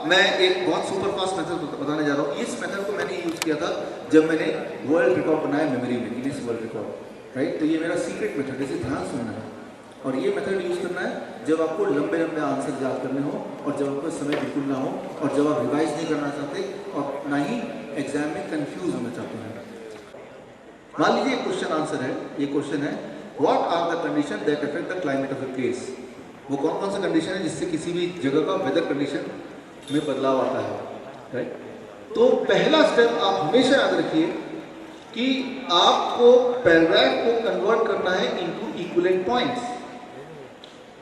मैं एक बहुत सुपर फास्ट मेथड बताने जा रहा हूँ। इस मेथड को मैंने यूज़ किया था जब मैंने वर्ल्ड रिकॉर्ड बनाया मेमोरी में, गिनीज वर्ल्ड रिकॉर्ड, राइट। तो ये मेरा सीक्रेट मेथड है, इसे ध्यान सुनना है। और ये मेथड यूज़ करना है जब आपको लंबे लंबे आंसर याद करने हो और जब आपको समय बिल्कुल ना हो और जब आप रिवाइज नहीं करना चाहते और ना ही एग्जाम में कंफ्यूज होना चाहते हैं। मान लीजिए एक क्वेश्चन आंसर है, ये क्वेश्चन है what are the condition that affect the climate of a place. वो कौन कौन सा कंडीशन है जिससे किसी भी जगह का वेदर कंडीशन में बदलाव आता है, राइट। तो पहला स्टेप आप हमेशा याद रखिए कि आपको पैराग्राफ को कन्वर्ट करना है इनटू इक्विवेलेंट पॉइंट्स।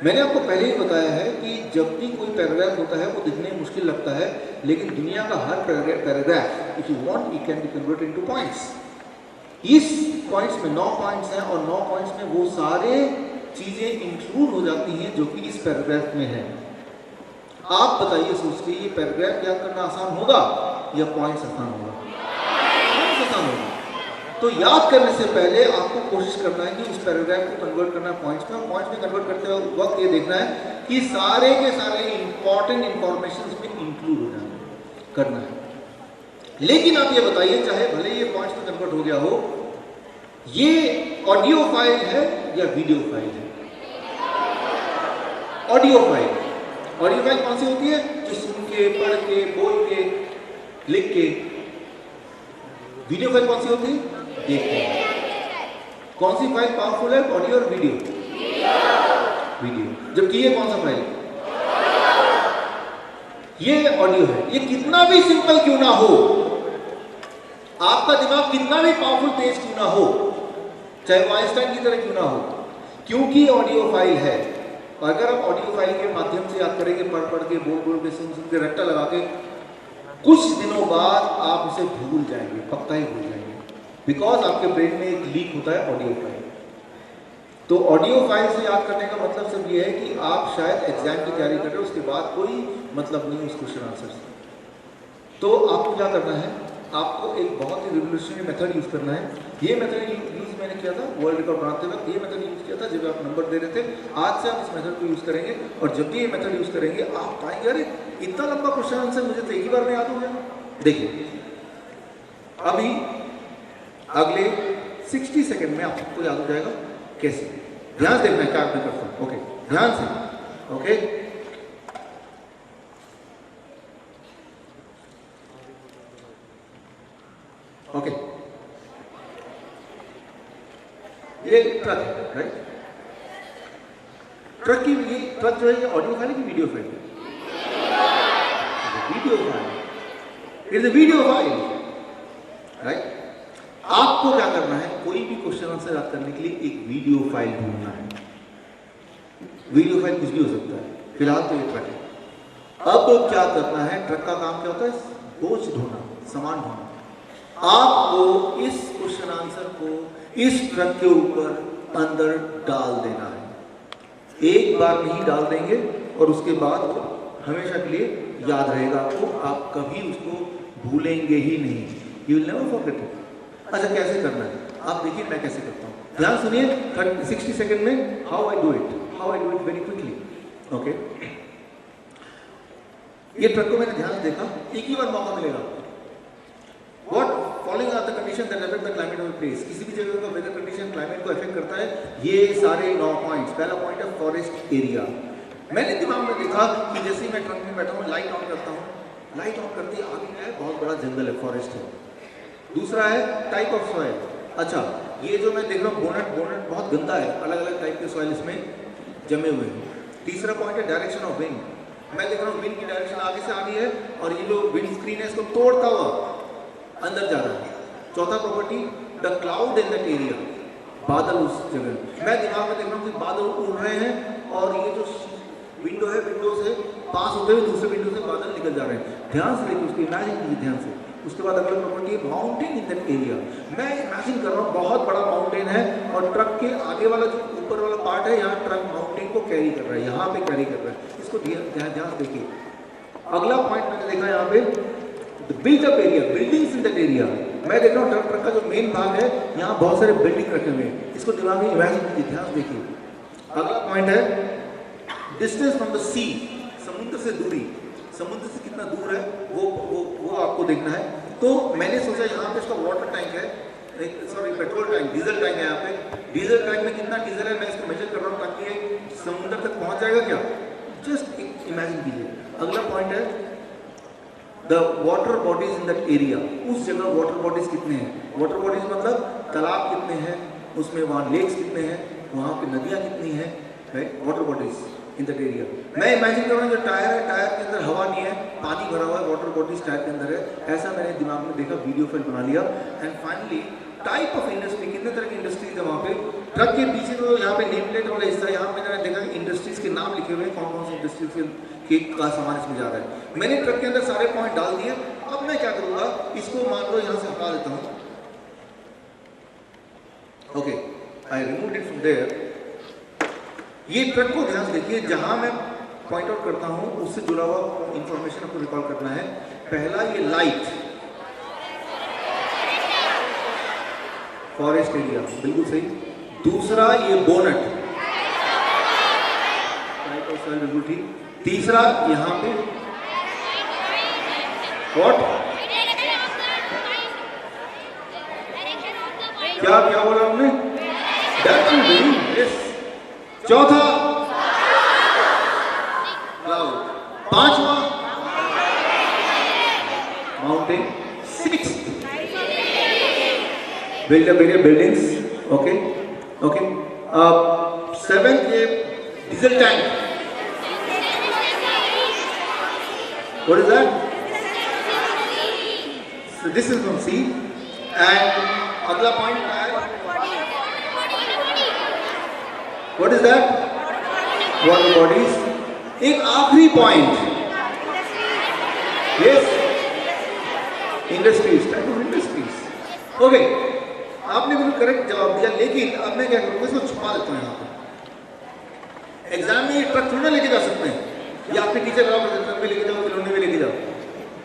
मैंने आपको पहले ही बताया है कि जब भी कोई पैराग्राफ होता है वो दिखने में मुश्किल लगता है, लेकिन दुनिया का हर paragraph if you want it can be converted into points. इस पॉइंट्स में 9 पॉइंट्स हैं और 9 पॉइंट्स में वो सारे चीजें इंक्लूड हो जाती हैं जो कि इस पैराग्राफ में है। आप बताइए सोच के, ये पैराग्राफ याद करना आसान होगा या पॉइंट्स आसान होगा? पॉइंट्स आसान होगा। तो याद करने से पहले आपको कोशिश करना है कि उस पैराग्राफ को कन्वर्ट करना है पॉइंट्स में। पॉइंट्स में कन्वर्ट करते वक्त ये देखना है कि सारे के सारे इंपॉर्टेंट इंफॉर्मेशन इसमें इंक्लूड हो जाए करना है। लेकिन आप ये बताइए, चाहे भले ये पॉइंट्स में कन्वर्ट हो गया हो, ये ऑडियो फाइल है या वीडियो फाइल है? Audio file. ऑडियो फाइल कौन सी होती है? जो सुन के, पढ़ के, बोल के, लिख के। वीडियो फाइल कौन सी होती है? देख के। कौन सी फाइल पावरफुल है, ऑडियो और वीडियो? वीडियो। जबकि ये कौन सा फाइल? ये ऑडियो है। ये कितना भी सिंपल क्यों ना हो, आपका दिमाग कितना भी पावरफुल तेज क्यों ना हो, चाहे वो आइंस्टाइन की तरह क्यों ना हो, क्योंकि ऑडियो फाइल है। और अगर आप ऑडियो फाइल के माध्यम से याद करेंगे, पढ़ पढ़ के, बोल बोल के, सुन सुन के, रट्टा लगा के, कुछ दिनों बाद आप उसे भूल जाएंगे, पक्का ही भूल जाएंगे, बिकॉज आपके ब्रेन में एक लीक होता है ऑडियो फाइल। तो ऑडियो फाइल से याद करने का मतलब सिर्फ ये है कि आप शायद एग्जाम की तैयारी कर रहे हो, उसके बाद कोई मतलब नहीं उस क्वेश्चन आंसर से। तो आपको क्या करना है, आपको एक बहुत ही रिवोल्यूशनरी मेथड यूज करना है। ये मेथड यूज मैंने किया था वर्ल्ड रिकॉर्ड बनाते वक्त, ये मेथड यूज किया था जब आप नंबर दे रहे थे। आज से आप इस मेथड को यूज करेंगे और जब भी ये मेथड यूज करेंगे आप पाएंगे अरे इतना लंबा क्वेश्चन आंसर मुझे तो एक ही बार में याद हो गया। देखिए अभी अगले 60 सेकेंड में आपको याद हो जाएगा। कैसे? ध्यान से देखना है क्या मैं करता हूं। ओके, ध्यान से। ओके, ओके, ये ट्रक है, राइट। ट्रक की ये ट्रक जो है ये ऑडियो फाइल की वीडियो फाइल है? Video file. It is a video file, right. आपको क्या करना है, कोई भी क्वेश्चन आंसर याद करने के लिए एक वीडियो फाइल ढूंढना है। वीडियो फाइल कुछ भी हो सकता है, फिलहाल तो ये ट्रक है। अब क्या करना है, ट्रक का काम क्या होता है? बोझ ढोना, सामान ढोना। आपको इस क्वेश्चन आंसर को इस ट्रक के ऊपर अंदर डाल देना है। एक बार नहीं डाल देंगे और उसके बाद हमेशा के लिए याद रहेगा आपको, आप कभी उसको भूलेंगे ही नहीं। You will never forget it. अच्छा, कैसे करना है आप देखिए, मैं कैसे करता हूँ। ध्यान सुनिए 60 सेकेंड में how I do it very quickly. Okay, ये ट्रक को मैंने ध्यान से देखा, एक ही बार मौका मिलेगा। What following are the conditions that affect the climate of a place? किसी भी जगह का वेदर कंडीशन क्लाइमेट को अफेक्ट करता है। ये सारे 9 पॉइंट्स। पहला पॉइंट है फॉरेस्ट एरिया। मैंने दिमाग में देखा कि जैसे ही मैं ट्रक में बैठा हूँ, लाइट ऑन करता हूँ, लाइट ऑन करते ही आगे है बहुत बड़ा जंगल है, फॉरेस्ट है। दूसरा है टाइप ऑफ सॉइल। अच्छा, ये जो मैं देख रहा हूँ बोनेट बहुत गंदा है, अलग अलग टाइप के सॉइल इसमें जमे हुए हैं। तीसरा पॉइंट है डायरेक्शन ऑफ विंड। मैं देख रहा हूँ विंड की डायरेक्शन आगे से आ रही है और ये जो विंड स्क्रीन है इसको तोड़ता हुआ अंदर जा रहा है। चौथा property the cloud in that area. बादल उस जगह, मैं दिमाग में देख रहा हूँ कि बादल उड़ रहे हैं और ये जो विंडो है, विंडो से पास होते हुए दूसरे विंडो से बादल निकल जा रहे हैं। ध्यान से देखिए, उसको इमेजिन कीजिए ध्यान से। उसके बाद अगला प्रॉपर्टी है माउंटेन इन दैट एरिया। मैं इमेजिन कर रहा हूँ बहुत बड़ा माउंटेन है और ट्रक के आगे वाला जो ऊपर वाला पार्ट है, यहाँ ट्रक माउंटेन को कैरी कर रहा है, यहाँ पे कैरी कर रहा है। इसको ध्यान से देखिए। अगला पॉइंट मैंने देखा यहाँ पे built up area, buildings in that area. मैं देख रहा हूँ ट्रक का जो मेन भाग है, यहाँ बहुत सारे बिल्डिंग रखे हुए हैं। इसको दिमाग में इमेजिन कीजिए, ध्यान से देखिए। अगला पॉइंट है डिस्टेंस फ्रॉम द सी, समुद्र से दूरी। समुद्र से कितना दूर है वो आपको देखना है। तो मैंने सोचा यहाँ पे इसका वाटर टैंक है, sorry petrol tank, diesel tank है यहाँ पे। डीजल टैंक में कितना डीजल है मैं इसको मेजर कर रहा हूँ ताकि ये समुद्र तक पहुँच जाएगा क्या, जस्ट इमेजिन कीजिए। अगला पॉइंट है the water bodies in that area, उस जगह वाटर बॉडीज कितने हैं। वाटर बॉडीज मतलब तालाब कितने हैं, उसमें वहाँ लेक्स कितने हैं, वहाँ पे नदियाँ कितनी हैं, right, water bodies in that area. मैं इमेजिन कर रहा हूँ जो टायर है, टायर के अंदर हवा नहीं है, पानी भरा हुआ है, वाटर बॉडीज टायर के अंदर है, ऐसा मैंने दिमाग में देखा, वीडियो फाइल बना लिया। And finally type of industry, कितने तरह की इंडस्ट्रीज है वहाँ पे। ट्रक के पीछे तो यहाँ पे नेम प्लेट वाला हिस्सा, यहाँ पे मैंने देखा कि इंडस्ट्रीज के नाम लिखे हुए हैं, कौन कौन सी इंडस्ट्रीज के का सामान इसमें जा रहा है। मैंने ट्रक के अंदर सारे पॉइंट डाल दिए। अब मैं क्या करूँगा, इसको मान लो यहाँ से हटा देता हूँ। Okay, I remove it from there. ये ट्रक को ध्यान से देखिए, जहां मैं पॉइंट आउट करता हूं उससे जुड़ा हुआ इंफॉर्मेशन आपको रिकॉल करना है। पहला ये लाइट, फॉरेस्ट एरिया, बिल्कुल सही। दूसरा ये बोनट, बिल्कुल ठीक। तीसरा यहाँ पे व्हाट, क्या क्या बोला हमने, डायरेक्शन, यस। चौथा क्लाउड, पांचवा mountain, sixth build up area, buildings, okay okay. Seventh ये diesel tank, what is that, so this is from sea। and अगला पॉइंट है, what is that, water bodies। एक आखिरी पॉइंट, yes, industries, type of industries. Okay, आपने बिल्कुल correct जवाब दिया, लेकिन अब मैं क्या करूँगा, इसको छुपा देता हूँ यहाँ पे। एग्जाम में ये ट्रक थोड़ा लेके जा सकते हैं, या आपके टीचर ट्रक में लेके जाओ, खिलौने में लेके जाओ,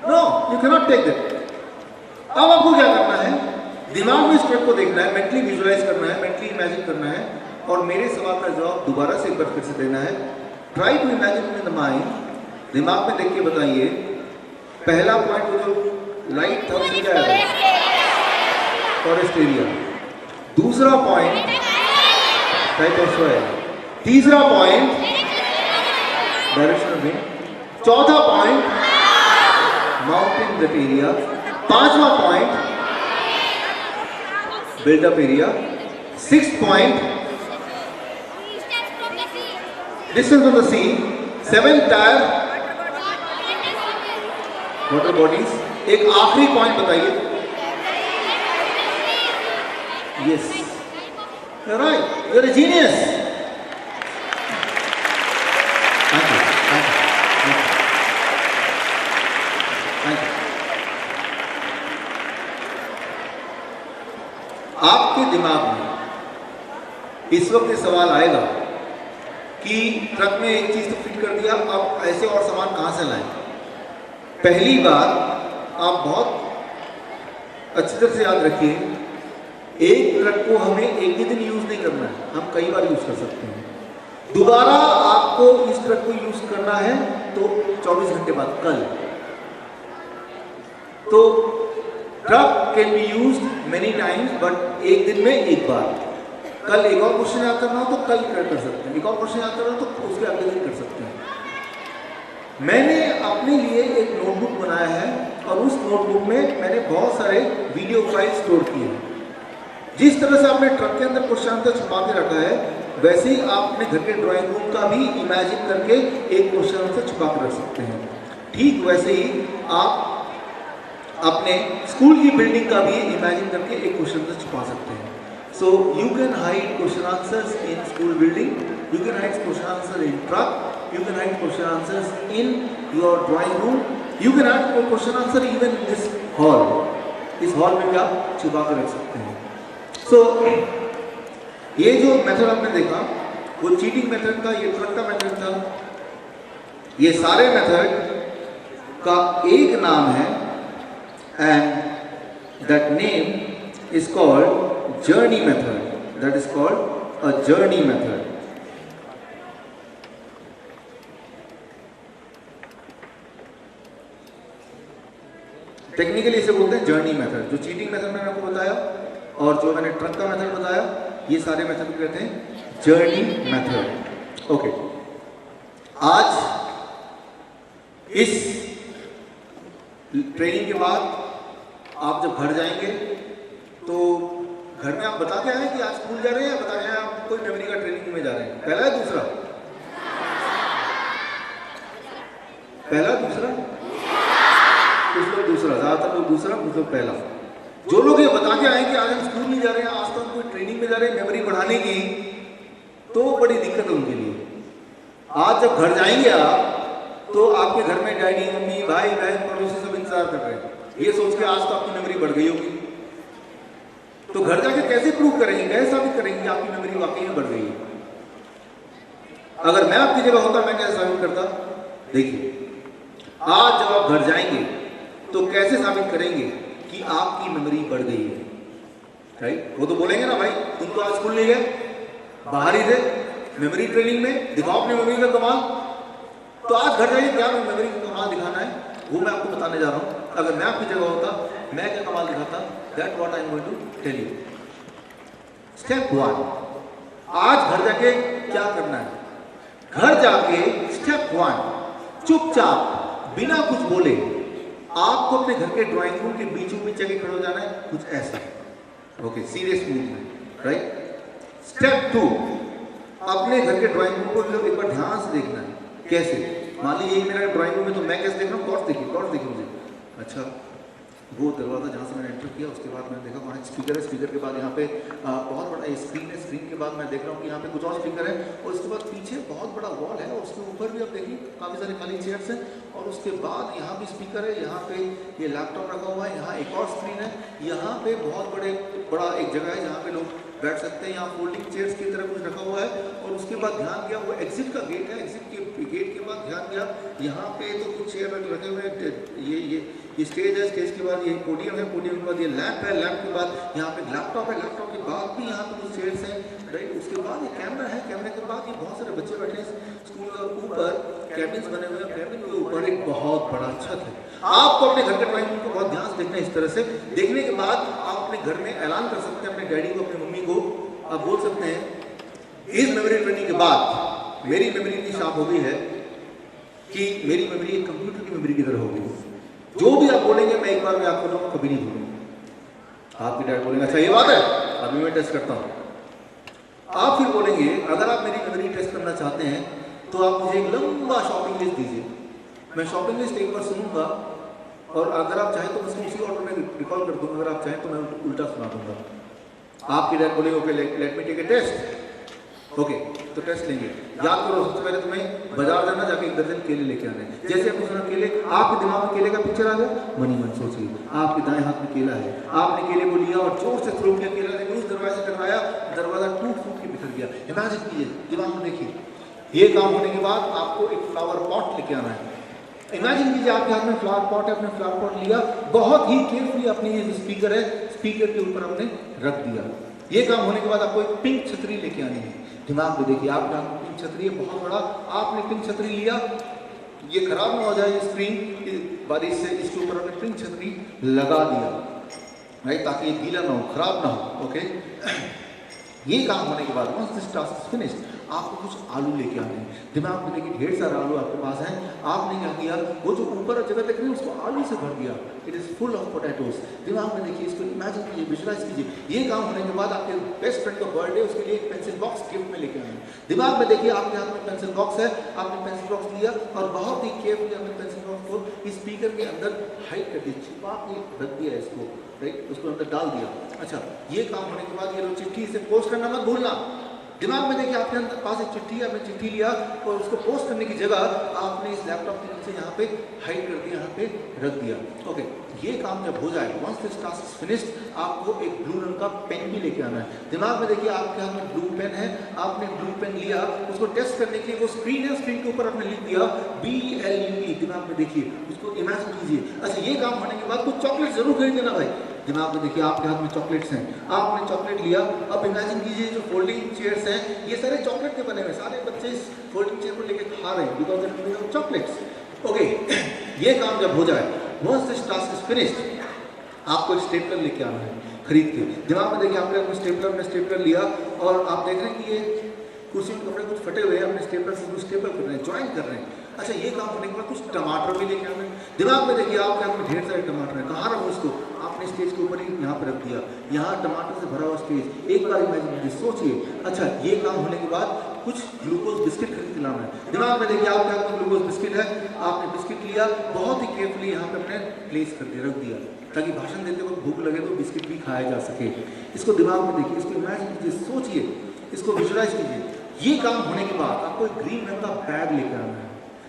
no, you can not take that. अब आपको क्या करना है, दिमाग में इस ट्रक को देखना है, मेंटली विजुअलाइज करना है, मेंटली इमेजिन करना है, और मेरे सवाल का जवाब दोबारा से एक बार फिर से देना है। Try to imagine in the mind, दिमाग में देख के बताइए। पहला पॉइंट वो जो लाइट था उससे क्या है, फॉरेस्ट एरिया। दूसरा पॉइंट टाइप ऑफ सॉइल। तीसरा पॉइंट डायरेक्शन ऑफ विंड। चौथा पॉइंट माउंटेन दैट एरिया। पांचवा point built up area. Sixth point distance from the sea। Seventh tyre, water bodies. एक आखिरी पॉइंट बताइए, yes, you are right, you are a genius. Thank you, thank you, thank you. आपके दिमाग में इस वक्त ये सवाल आएगा कि ट्रक में एक चीज तो फिट कर दिया, अब ऐसे और सामान कहां से लाएं। पहली बात आप बहुत अच्छी तरह से याद रखिए, एक ट्रक को हमें एक ही दिन यूज नहीं करना है, हम कई बार यूज कर सकते हैं। दोबारा आपको इस ट्रक को यूज करना है तो 24 घंटे बाद, कल। तो truck can be used many times, but एक दिन में एक बार। कल एक और क्वेश्चन याद करना हो तो कल कर सकते हैं, एक और क्वेश्चन याद करना हो तो उसके अगले दिन कर सकते हैं। मैंने अपने लिए एक नोटबुक बनाया है और उस नोटबुक में मैंने बहुत सारे वीडियो फाइल स्टोर किए हैं। जिस तरह से आपने ट्रक के अंदर क्वेश्चन आंसर छुपा के रखा है, वैसे ही आप अपने घर के ड्राइंग रूम का भी इमेजिन करके एक क्वेश्चन आंसर छुपा के रख सकते हैं। ठीक वैसे ही आप अपने स्कूल की बिल्डिंग का भी इमेजिन करके एक क्वेश्चन आंसर छुपा सकते हैं। So you can hide question answers in school building, you can hide question answer in truck, you can hide question answers in your drawing room, you can hide question answer even in this hall। इस hall में भी आप छुपा कर रख सकते हैं। So ये जो मेथड आपने देखा वो चीटिंग मेथड था, ये ट्रक का मेथड था। ये सारे मेथड का एक नाम है and that name is called journey method। that is called a journey method। Technically इसे बोलते हैं जर्नी मेथड। जो चीटिंग मेथड मैंने आपको बताया और जो मैंने ट्रक का मेथड बताया, ये सारे मेथड को कहते हैं जर्नी मेथड। ओके, आज इस ट्रेनिंग के बाद आप जब घर जाएंगे तो घर में आप बता के आए कि आज स्कूल जा रहे हैं, या बता के आए आप कोई मेमोरी का ट्रेनिंग में जा रहे हैं? पहला है दूसरा? पहला दूसरा? कुछ लोग दूसरा, ज्यादातर लोग दूसरा, कुछ लोग पहला। जो लोग ये बता के आए कि आज हम स्कूल नहीं जा रहे हैं, आज तो हम कोई ट्रेनिंग में जा रहे हैं मेमोरी बढ़ाने की, तो बड़ी दिक्कत है उनके लिए। आज जब घर जाएंगे आप तो आपके घर में डैडी, मम्मी, भाई, बहन, पड़ोसी सब इंतजार कर रहे हैं, ये सोच के आज तो आपकी मेमोरी बढ़ गई होगी। तो घर जाके कैसे प्रूव करेंगे, कैसे साबित करेंगे कि आपकी मेमोरी वाकई में बढ़ गई है? अगर मैं आपकी जगह होता मैं कैसे साबित करता? देखिए, आज जब आप घर जाएंगे तो कैसे साबित करेंगे कि आपकी मेमोरी बढ़ गई है? राइट? वो तो बोलेंगे ना, भाई तुम तो आज स्कूल नहीं गए, बाहर ही थे मेमोरी ट्रेनिंग में, दिखाओ अपनी मेमोरी का कमाल। तो आज घर जाइए, क्या मेमोरी का कमाल दिखाना है वो मैं आपको बताने जा रहा हूं। अगर मैं आपकी जगह होता मैं क्या कमाल दिखाता, that what I am going to tell you. Step 1, आज घर जाके क्या करना है? घर जाके स्टेप 1, चुपचाप बिना कुछ बोले आपको अपने घर के ड्राइंग रूम के बीचों बीच जाके खड़े हो जाना है, कुछ ऐसा। Okay, serious movement, right? Step 2, अपने घर के ड्राइंग रूम को एक बार ध्यान से देखना है। कैसे? मान लीजिए यही मेरा ड्राइंग रूम है, तो मैं कैसे देख रहा हूँ? कॉर्ड्स देखिए मुझे। अच्छा, वो दरवाजा जहाँ से मैंने एंटर किया उसके बाद मैंने देखा वहाँ स्पीकर है, स्पीकर के बाद यहाँ पे बहुत बड़ा स्क्रीन है, स्क्रीन के बाद मैं देख रहा हूँ कि यहाँ पे कुछ और स्पीकर है, और उसके बाद पीछे बहुत बड़ा वॉल है, और उसके ऊपर भी आप देखिए काफ़ी सारे खाली चेयर्स हैं, और उसके बाद यहाँ भी स्पीकर है, यहाँ पे ये लैपटॉप रखा हुआ है, यहाँ एक और स्क्रीन है, यहाँ पे बहुत बड़ा एक जगह है जहाँ पे लोग बैठ सकते हैं, यहाँ फोल्डिंग चेयर्स की तरह कुछ रखा हुआ है, और उसके बाद ध्यान दिया वो एग्जिट का गेट है, एग्जिट के गेट के बाद ध्यान दिया यहाँ पे तो कुछ चेयर रखे हुए हैं, ये स्टेज है, स्टेज के बाद ये पोडियम है, पोडियम के बाद ये लैंप है, लैंप के बाद यहाँ पे लैपटॉप है, लैपटॉप के बाद भी यहाँ पे कुछ चेयर्स हैं, राइट? उसके बाद ये कैमरा है, कैमरे के बाद ये बहुत सारे बच्चे बैठे हैं, स्कूल के ऊपर कैबिन्स बने हुए हैं, कैबिन के ऊपर एक बहुत बड़ा छत है। आपको अपने घर के ड्राइंग रूम को बहुत ध्यान से देखना है। इस तरह से देखने के बाद आप अपने घर में ऐलान कर सकते हैं, अपने डैडी को, अपनी मम्मी को आप बोल सकते हैं इस मेमोरी ट्रेनिंग के बाद मेरी मेमोरी इतनी शार्प हो गई है कि मेरी मेमोरी एक कंप्यूटर की मेमोरी की तरह हो गई। जो भी आप बोलेंगे मैं एक बार में आपको बोलूँगा, कभी नहीं भूलूंगा। आपके डैड बोलेंगे अच्छा ये बात है, अभी मैं टेस्ट करता हूँ। आप फिर बोलेंगे अगर आप मेरी मेमोरी टेस्ट करना चाहते हैं तो आप मुझे एक लंबा शॉपिंग लिस्ट दीजिए, मैं शॉपिंग लिस्ट एक बार सुनूंगा, और अगर आप चाहें तो मैं उसी ऑर्डर में रिकॉल कर दूंगा, अगर आप चाहें तो मैं उल्टा सुना दूंगा। आपके डैड बोलेंगे okay let me take a test. Okay, तो टेस्ट लेंगे। याद करो, सबसे पहले तुम्हें बाजार जाना, जाके एक दर्जन केले लेके आने। जैसे आपने सुना केले, आपके दिमाग में केले का पिक्चर आ गया, मनी मन सोचिए आपके दाएं हाथ में केला है, आपने केले को लिया और जोर से थ्रो किया, केला लेके उस दरवाजे से टकराया, दरवाजा टूट फूट के बिखर गया। इमेजिन कीजिए, दिमाग में देखिए, ये काम होने के बाद आपको एक फ्लावर पॉट लेके आना है। इमेजिन कीजिए आपके हाथ में फ्लावर पॉट है, आपने फ्लावर पॉट लिया, बहुत ही केयरफुली अपनी ये स्पीकर है, स्पीकर के ऊपर हमने रख दिया। ये काम होने के बाद आपको एक पिंक छतरी लेके आनी है। दिमाग में देखिए आपके हाथ में पिंक छतरी है, बहुत बड़ा, आपने पिंक छतरी लिया, ये खराब ना हो जाए स्क्रीन, बारिश से इसके ऊपर हमने पिंक छतरी लगा दिया, राइट, ताकि ये गीला ना हो, खराब ना हो। ओके, ये काम होने के बाद once this task is finished, आपको कुछ आलू लेके आने हैं। दिमाग में देखिए ढेर सारा आलू आपके पास है, आपने क्या किया, वो जो ऊपर जगह देख रहे हैं उसको आलू से भर दिया, it is full of potatoes. दिमाग में देखिए, इसको इमेजिन कीजिए, विजुलाइज कीजिए। ये काम होने के बाद आपके बेस्ट फ्रेंड का बर्थडे, उसके लिए एक पेंसिल बॉक्स गिफ्ट में लेके आए। दिमाग में देखिए आपके हाथ में पेंसिल बॉक्स है, आपने पेंसिल बॉक्स लिया और बहुत ही केयरफुली अपने पेंसिल बॉक्स को स्पीकर के अंदर हाइड कर दिया, छिपा के रख दिया इसको, राइट, उसको अंदर डाल दिया। अच्छा, ये काम होने के बाद ये लो चिट्ठी से पोस्ट करना मत भूलना। दिमाग में देखिए आपके अंदर पास एक चिट्ठी है, आपने चिट्ठी लिया और उसको पोस्ट करने की जगह आपने इस लैपटॉप के नीचे यहाँ पे हाइड कर दिया, यहाँ पे रख दिया। ओके, ये काम जब हो जाए, once this task is finished, आपको एक ब्लू रंग का पेन भी लेके आना है। दिमाग में देखिए आपके हाथ में ब्लू पेन है, आपने ब्लू पेन लिया, उसको टेस्ट करने के लिए वो स्क्रीन है, स्क्रीन के ऊपर आपने लिख दिया BLUE। दिमाग में देखिए, उसको इमेजिन कीजिए। अच्छा, ये काम होने के बाद कुछ चॉकलेट जरूर खरीद देना भाई। दिमाग में देखिए आपके हाथ में चॉकलेट्स हैं, आपने चॉकलेट लिया। अब इमेजिन कीजिए जो फोल्डिंग चेयर्स हैं ये सारे चॉकलेट के बने हुए, सारे बच्चे इस फोल्डिंग चेयर को लेके खा रहे हैं बिकॉज ऑफ चॉकलेट्स। ओके, ये काम जब हो जाए once this task is finished, आपको स्टेपलर लेके आना है खरीद के। दिमाग में देखिए आपने अपने स्टेपलर लिया और आप देख रहे हैं कि ये कुर्सी में कपड़े कुछ फटे हुए हैं, अपने स्टेपलर से कुछ स्टेपल कर रहे हैं, ज्वाइन कर रहे हैं। अच्छा, ये काम होने के बाद कुछ टमाटर भी लेके आना है। दिमाग में देखिए आपके हाथ में ढेर सारे टमाटर हैं, कहाँ रखूँ इसको? आपने स्टेज के ऊपर ही यहाँ पर रख दिया, यहाँ टमाटर से भरा हुआ स्टेज। एक बार इमेजिन सोचिए। अच्छा, ये काम होने के बाद कुछ ग्लूकोज बिस्किट खरीद के लाना है। दिमाग में देखिए आपके हाथ में ग्लूकोज बिस्किट है, आपने बिस्किट लिया, बहुत ही केयरफुली यहाँ पे अपने प्लेस कर दिया, रख दिया, ताकि भाषण देते वक्त भूख लगे तो बिस्किट भी खाया जा सके। इसको दिमाग में देखिए, इसको इमेजिन कीजिए, सोचिए, इसको विजुअलाइज कीजिए। ये काम होने के बाद आपको एक ग्रीन रंग का बैग लेकर आना है।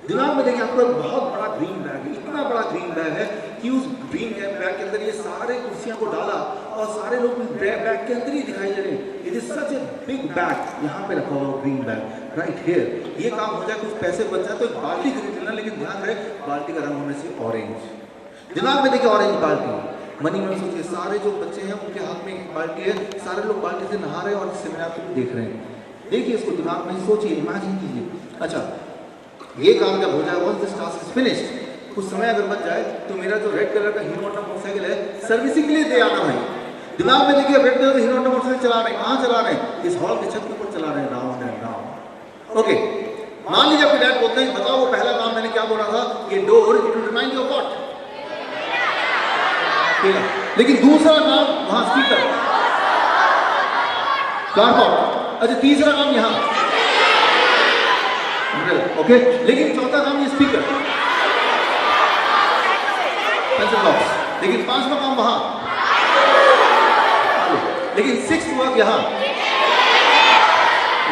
दिमाग में देखिए आपको एक बहुत बड़ा ग्रीन बैग है, इतना बड़ा ग्रीन बैग है कि उस ग्रीन बैग के अंदर ये सारे कुर्सियां को डाला और सारे लोग बैग के अंदर ही दिखाई दे रहे हैं। It is such a big bag, यहाँ पे रखा हुआ ग्रीन बैग राइट हियर। ये काम हो जाए, कुछ पैसे बच जाए तो एक बाल्टी खरीद लेना, लेकिन ध्यान रहे बाल्टी का रंग होने से ऑरेंज। दिमाग में देखिए ऑरेंज बाल्टी, मनी में सोचिए सारे जो बच्चे हैं उनके हाथ में एक बाल्टी है, सारे लोग बाल्टी से नहा रहे हैं और सेमिनार को देख रहे हैं। देखिए इसको दिमाग में सोचिए, इमेजिन कीजिए। अच्छा, ये काम जब हो जाए, once this task is finished, कुछ समय अगर बच जाए तो मेरा जो रेड कलर का हीरो होंडा मोटरसाइकिल है सर्विसिंग के लिए दे आना भाई। दिमाग में देखिए रेड कलर का हीरो होंडा मोटरसाइकिल चला रहे हैं, कहाँ चला रहे हैं? इस हॉल के छत के ऊपर चला रहे हैं, राउंड एंड राउंड। ओके, मान लीजिए आपके डैड बोलते हैं, बताओ वो पहला काम मैंने क्या बोला था? ये door it will remind you of what? लेकिन दूसरा काम वहां स्पीकर, फ्लावर पॉट। अच्छा, तीसरा काम यहाँ, ओके, लेकिन चौथा काम ये स्पीकर, पेंसिल बॉक्स। लेकिन पांचवा काम वहां, लेकिन सिक्स्थ वर्क यहाँ,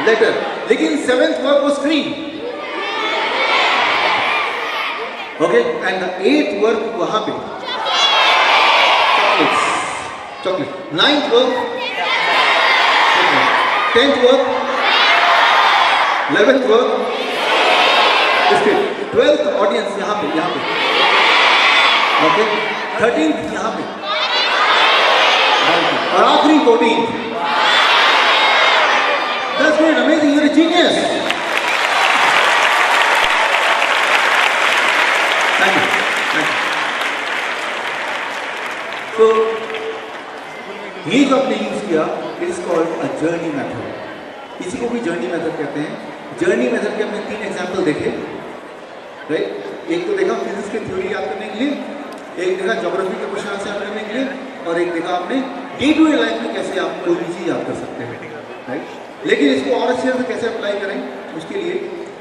लेटर। लेकिन सेवेंथ वर्क वो screen, okay, and the eighth work वहां पे chocolate. Ninth work, 10th work, 11th work, 12th audience यहाँ पे ओके, 13th यहाँ पे, और आखिरी 14th। That's great, amazing, you're a genius. Thank you. So ये जो आपने यूज किया, it is called a journey method. इसी को भी जर्नी मेथड कहते हैं। जर्नी मेथड के हमने 3 एग्जाम्पल देखे, राइट? एक तो देखा फिजिक्स की थ्योरी याद करने के लिए, एक देखा ज्योग्राफी के क्वेश्चन आंसर करने के लिए, और एक देखा आपने डे टू डे लाइफ में कैसे आप कोई भी चीज़ याद कर सकते हैं, राइट? लेकिन इसको और अच्छे से कैसे अप्लाई करें, उसके लिए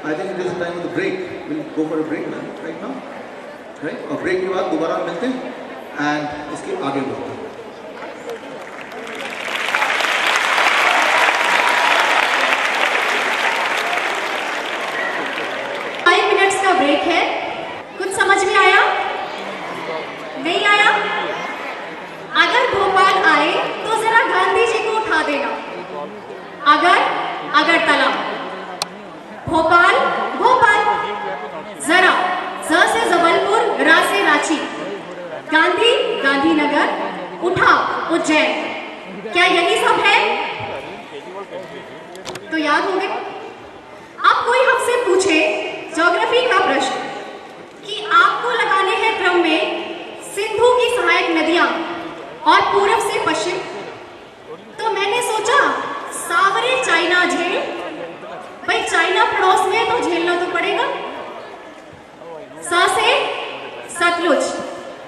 I think it is time of the break. Will go for a break right now, right? और ब्रेक के बाद दोबारा मिलते हैं एंड इसके आगे बढ़ते हैं। ब्रेक है, कुछ समझ में आया? नहीं आया? अगर भोपाल आए तो जरा गांधी जी को उठा देना। अगरतला, भोपाल, जरा ज से जबलपुर, रा से रांची, गांधी, गांधीनगर, उठा, उज्जैन। क्या यही सब है? तो याद होंगे। अब कोई हमसे पूछे ज्योग्राफी का प्रश्न कि आपको लगाने हैं क्रम में सिंधु की सहायक नदियां और पूर्व से पश्चिम, तो मैंने सोचा सावरे चाइना झेल, भाई चाइना पड़ोस में तो झेलना तो पड़ेगा। स से सतलुज,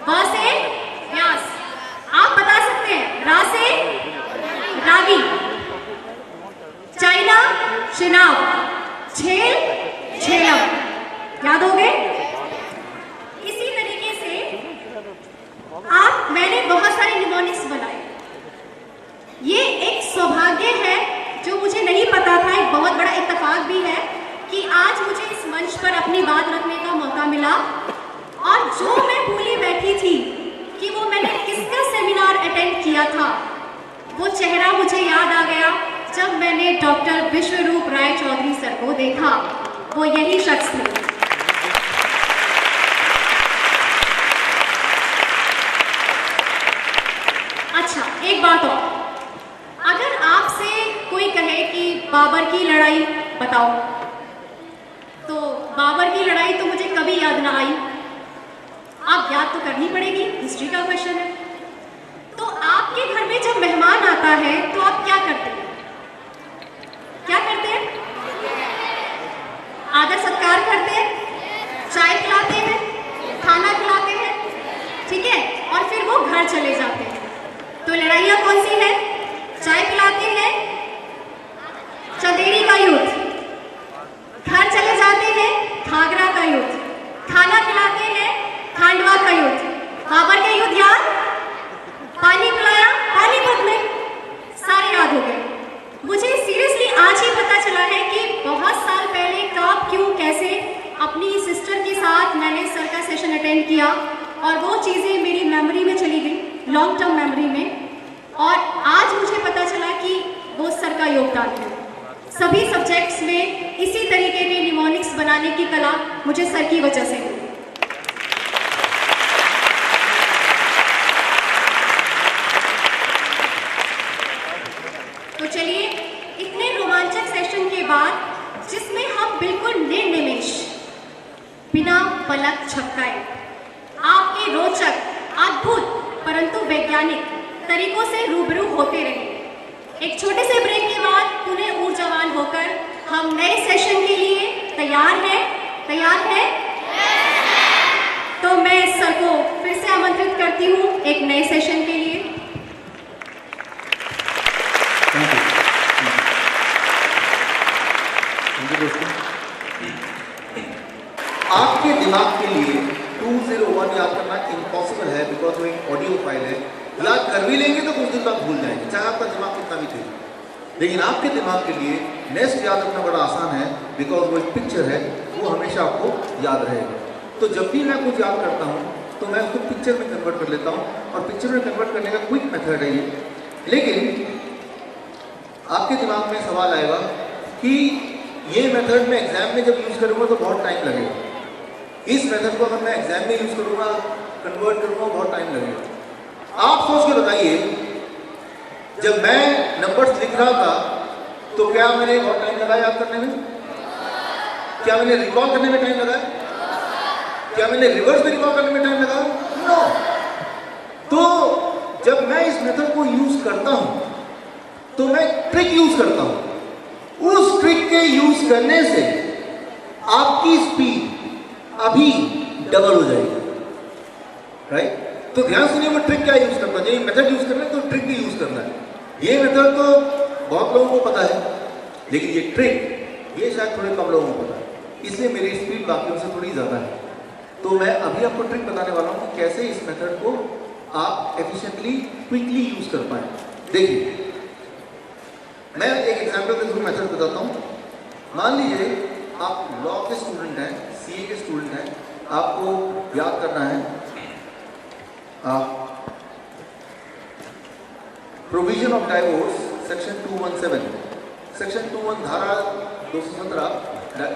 व से व्यास, आप बता सकते हैं। रा से रावी, चाइना चिनाब, झेल झेलम, याद हो गए? इसी तरीके से मैंने बहुत सारे निमोनिक्स बनाए। ये एक सौभाग्य है जो मुझे नहीं पता था, एक बहुत बड़ा इत्तेफाक भी है कि आज मुझे इस मंच पर अपनी बात रखने का मौका मिला। और जो मैं भूली बैठी थी कि वो मैंने किसका सेमिनार अटेंड किया था, वो चेहरा मुझे याद आ गया जब मैंने डॉक्टर विश्वरूप राय चौधरी सर को देखा। वो यही शख्स थे। अच्छा, एक बात और, अगर आपसे कोई कहे कि बाबर की लड़ाई बताओ, तो बाबर की लड़ाई तो मुझे कभी याद ना आई। आप याद तो करनी पड़ेगी, हिस्ट्री का क्वेश्चन है। तो आपके घर में जब मेहमान आता है तो आप क्या करते हैं? क्या करते हैं? आदर सत्कार करते हैं, चाय पिलाते हैं, खाना खिलाते हैं, ठीक है, और फिर वो घर चले जाते हैं। तो लड़ाइयाँ कौन सी है? चाय पिलाते हैं, चंदेरी का युद्ध, घर चले जाते हैं, घाघरा का युद्ध, खाना खिलाते हैं, खांडवा का युद्ध, बाबर के युद्ध याद, पानी पिलाया पानीपत में, सारे याद हो गए। मुझे सीरियसली आज ही पता चला है कि बहुत साल पहले कब क्यों कैसे अपनी सिस्टर के साथ मैंने सर का सेशन अटेंड किया और वो चीज़ें मेरी मेमोरी में चली गई, लॉन्ग टर्म मेमोरी में, और आज मुझे पता चला कि वो सर का योगदान है। सभी सब्जेक्ट्स में इसी तरीके के निमोनिक्स बनाने की कला मुझे सर की वजह से मिली। तो चलिए, इतने रोमांचक सेशन के बाद जिसमें हम बिल्कुल निर्निमेष, बिना पलक झपकाए आपके रोचक, अद्भुत परंतु वैज्ञानिक तरीकों से रूबरू होते रहे। एक छोटे से ब्रेक के बाद पुनः ऊर्जावान होकर हम नए सेशन के लिए तैयार हैं? तैयार हैं? तो मैं सर को फिर से आमंत्रित करती हूँ एक नए सेशन के लिए। आपके दिमाग के लिए 201 याद करना इम्पॉसिबल है, बिकॉज वो एक ऑडियो फाइल है। याद कर भी लेंगे तो कुछ दिन बाद भूल जाएंगे, चाहे आपका दिमाग कितना भी तेज। लेकिन आपके दिमाग के लिए नेक्स्ट याद रखना बड़ा आसान है, बिकॉज वो एक पिक्चर है, वो हमेशा आपको याद रहेगा। तो जब भी मैं कुछ याद करता हूँ तो मैं उसको पिक्चर में कन्वर्ट कर लेता हूँ, और पिक्चर में कन्वर्ट करने का क्विक मेथड है ये। लेकिन आपके दिमाग में सवाल आएगा कि ये मेथड मैं एग्जाम में जब यूज़ करूँगा तो बहुत टाइम लगेगा, इस मेथड को अगर मैं एग्जाम में यूज़ करूँगा, कन्वर्ट करूँगा, बहुत टाइम लगेगा। आप सोच के बताइए, जब मैं नंबर्स लिख रहा था तो क्या मैंने बहुत टाइम लगा याद करने में? क्या मैंने रिकॉल करने में टाइम लगा? क्या मैंने रिवर्स में रिकॉल करने में टाइम लगा? नो। तो जब मैं इस मेथड को यूज करता हूं तो मैं ट्रिक यूज करता हूं। उस ट्रिक के यूज करने से आपकी स्पीड अभी डबल हो जाएगी, राइट? तो ध्यान सुनिए, वो ट्रिक क्या यूज करना है, मेथड यूज करना है तो ट्रिक भी यूज करना है। ये मेथड तो बहुत लोगों को पता है, लेकिन ये ट्रिक ये शायद थोड़े कम लोगों को पता है, इसलिए मेरी स्पीड बाकियों से थोड़ी ज़्यादा है। तो मैं अभी आपको ट्रिक बताने वाला हूँ कि कैसे इस मेथड को आप एफिशिएंटली, क्विकली यूज कर पाए। देखिए, मैं एक एग्जाम्पल के थ्रू मेथड बताता हूँ। मान लीजिए आप लॉ के स्टूडेंट हैं, सीए के स्टूडेंट हैं, आपको याद करना है provision of divorce section 217, section 21 धारा 217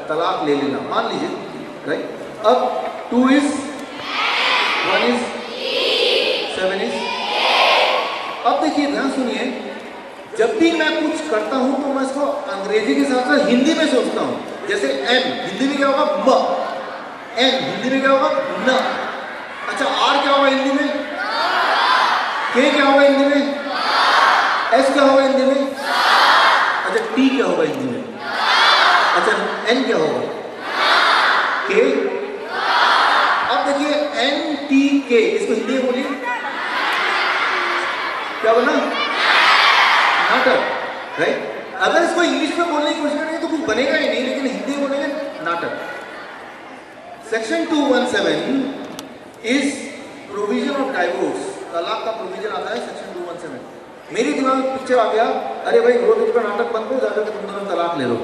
तलाक ले लेना, मान लीजिए, राइट? अब 2 is 1 is 7 is। अब देखिए, ध्यान सुनिए, जब भी मैं कुछ करता हूं तो मैं इसको अंग्रेजी के साथ साथ हिंदी में सोचता हूं। जैसे एन हिंदी में क्या होगा? म। एन हिंदी में क्या होगा? न। अच्छा, आर क्या होगा हिंदी में? के क्या होगा हिंदी में? एस क्या होगा हिंदी में? अच्छा, टी क्या होगा हिंदी में? अच्छा, एन क्या होगा? के। अब देखिए, एन टी के, इसको हिंदी में बोलिए, क्या बोला? नाटक, राइट? अगर इसको इंग्लिश में बोलने की कोशिश करेंगे तो कुछ बनेगा ही नहीं, लेकिन हिंदी में बोलेंगे नाटक। Section 217 is provision of divorce, तलाक का प्रोविजन आता है सेक्शन 217। मेरे दिमाग में पिक्चर आ गया, अरे भाई रोज का नाटक बंद करो, जाकर तुम दोनों तलाक ले लो।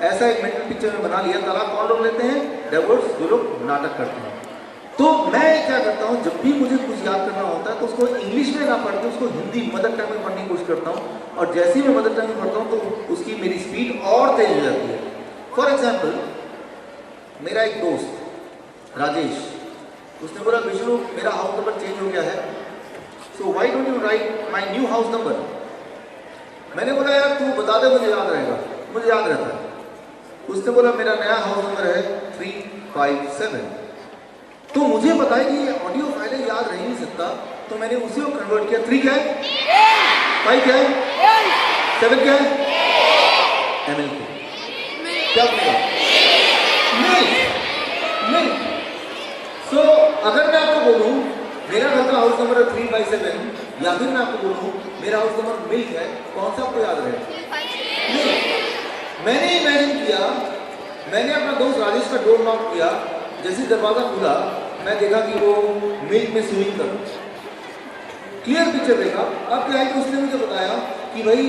ऐसा एक मेंटल पिक्चर में बना लिया। तलाक कौन लोग लेते हैं? डाइवोर्स जो लोग नाटक करते हैं। तो मैं क्या करता हूँ, जब भी मुझे कुछ याद करना होता है तो उसको इंग्लिश में ना पढ़ के उसको हिंदी मदर टंग में पढ़ने की कोशिश करता हूँ, और जैसे ही मैं मदर टंग में पढ़ता हूँ तो उसकी मेरी स्पीड और तेज हो जाती है। फॉर एग्जाम्पल, मेरा एक दोस्त राजेश, उसने बोला विष्णु मेरा हाउस नंबर चेंज हो गया है, so why don't you right my new house number. मैंने बोला यार तू बता दे, मुझे याद रहेगा। मुझे याद रहता है। उसने बोला मेरा नया हाउस नंबर है 357। तो मुझे पता है कि ये ऑडियो फाइल है, याद रह नहीं सकता, तो मैंने उसी को कन्वर्ट किया। 3 क्या है, 5 क्या है, 7 क्या है, ml को क्या बनेगा, मिल्क। सो अगर मैं आपको बोलूं मेरा घर का हाउस नंबर है 3/7, या फिर मैं आपको बोलूं मेरा हाउस नंबर मिल्क है, कौन सा आपको याद रहेगा, मिल्क। मैंने इमेजिन किया, मैंने अपना दोस्त राजेश का डोर नॉक किया, जैसे दरवाजा खुला मैं देखा कि वो मिल्क में स्विमिंग कर, क्लियर पिक्चर देखा। अब क्या है कि उसने मुझे बताया कि भाई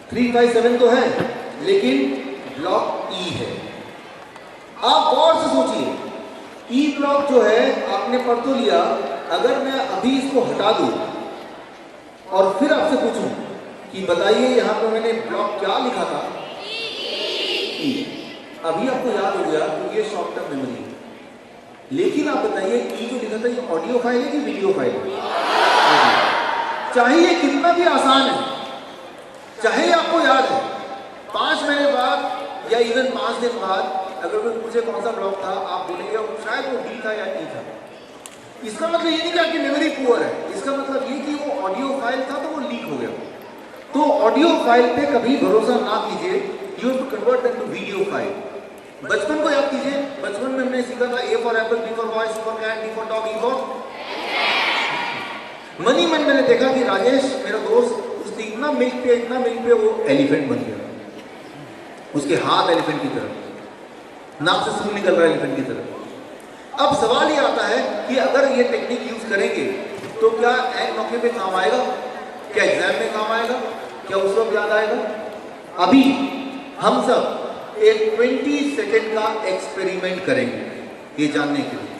3/7 तो है लेकिन ब्लॉक ई है। आप गौर से सोचिए, ई ब्लॉक जो है आपने पढ़ तो लिया, अगर मैं अभी इसको हटा दूं और फिर आपसे पूछूं कि बताइए यहां पर मैंने ब्लॉक क्या लिखा था, ई। अभी आपको याद हो गया कि ये शॉर्ट टर्म मेमोरी है। लेकिन आप बताइए ई जो लिखा था ये ऑडियो फाइल है कि वीडियो फाइल है? चाहे ये कितना भी आसान है, चाहे आपको याद है 5 महीने बाद या इवन 5 दिन बाद अगर कोई पूछे कौन सा ब्लॉक था, आप बोलेंगे शायद वो डी था या ई था। इसका मतलब ये नहीं कि मेमोरी पुअर है, इसका मतलब ये कि वो ऑडियो फाइल था तो वो लीक हो गया। तो ऑडियो फाइल पे कभी भरोसा ना कीजिए, you have to convert that to video file. बचपन को याद कीजिए, बचपन में हमने सीखा था A for apple, B for boy, C for cat, D for dog, E for money. मैंने देखा कि राजेश मेरा दोस्त, उसने इतना मिल्क पे वो एलिफेंट बन गया, उसके हाथ एलिफेंट की तरह, नाक से सूर निकल रहा है एलिफेंट की तरह। अब सवाल ये आता है कि अगर ये टेक्निक यूज करेंगे तो क्या एन मौके पे काम आएगा, क्या एग्जाम में काम आएगा, क्या उस वक्त याद आएगा? अभी हम सब एक 20 सेकेंड का एक्सपेरिमेंट करेंगे ये जानने के लिए।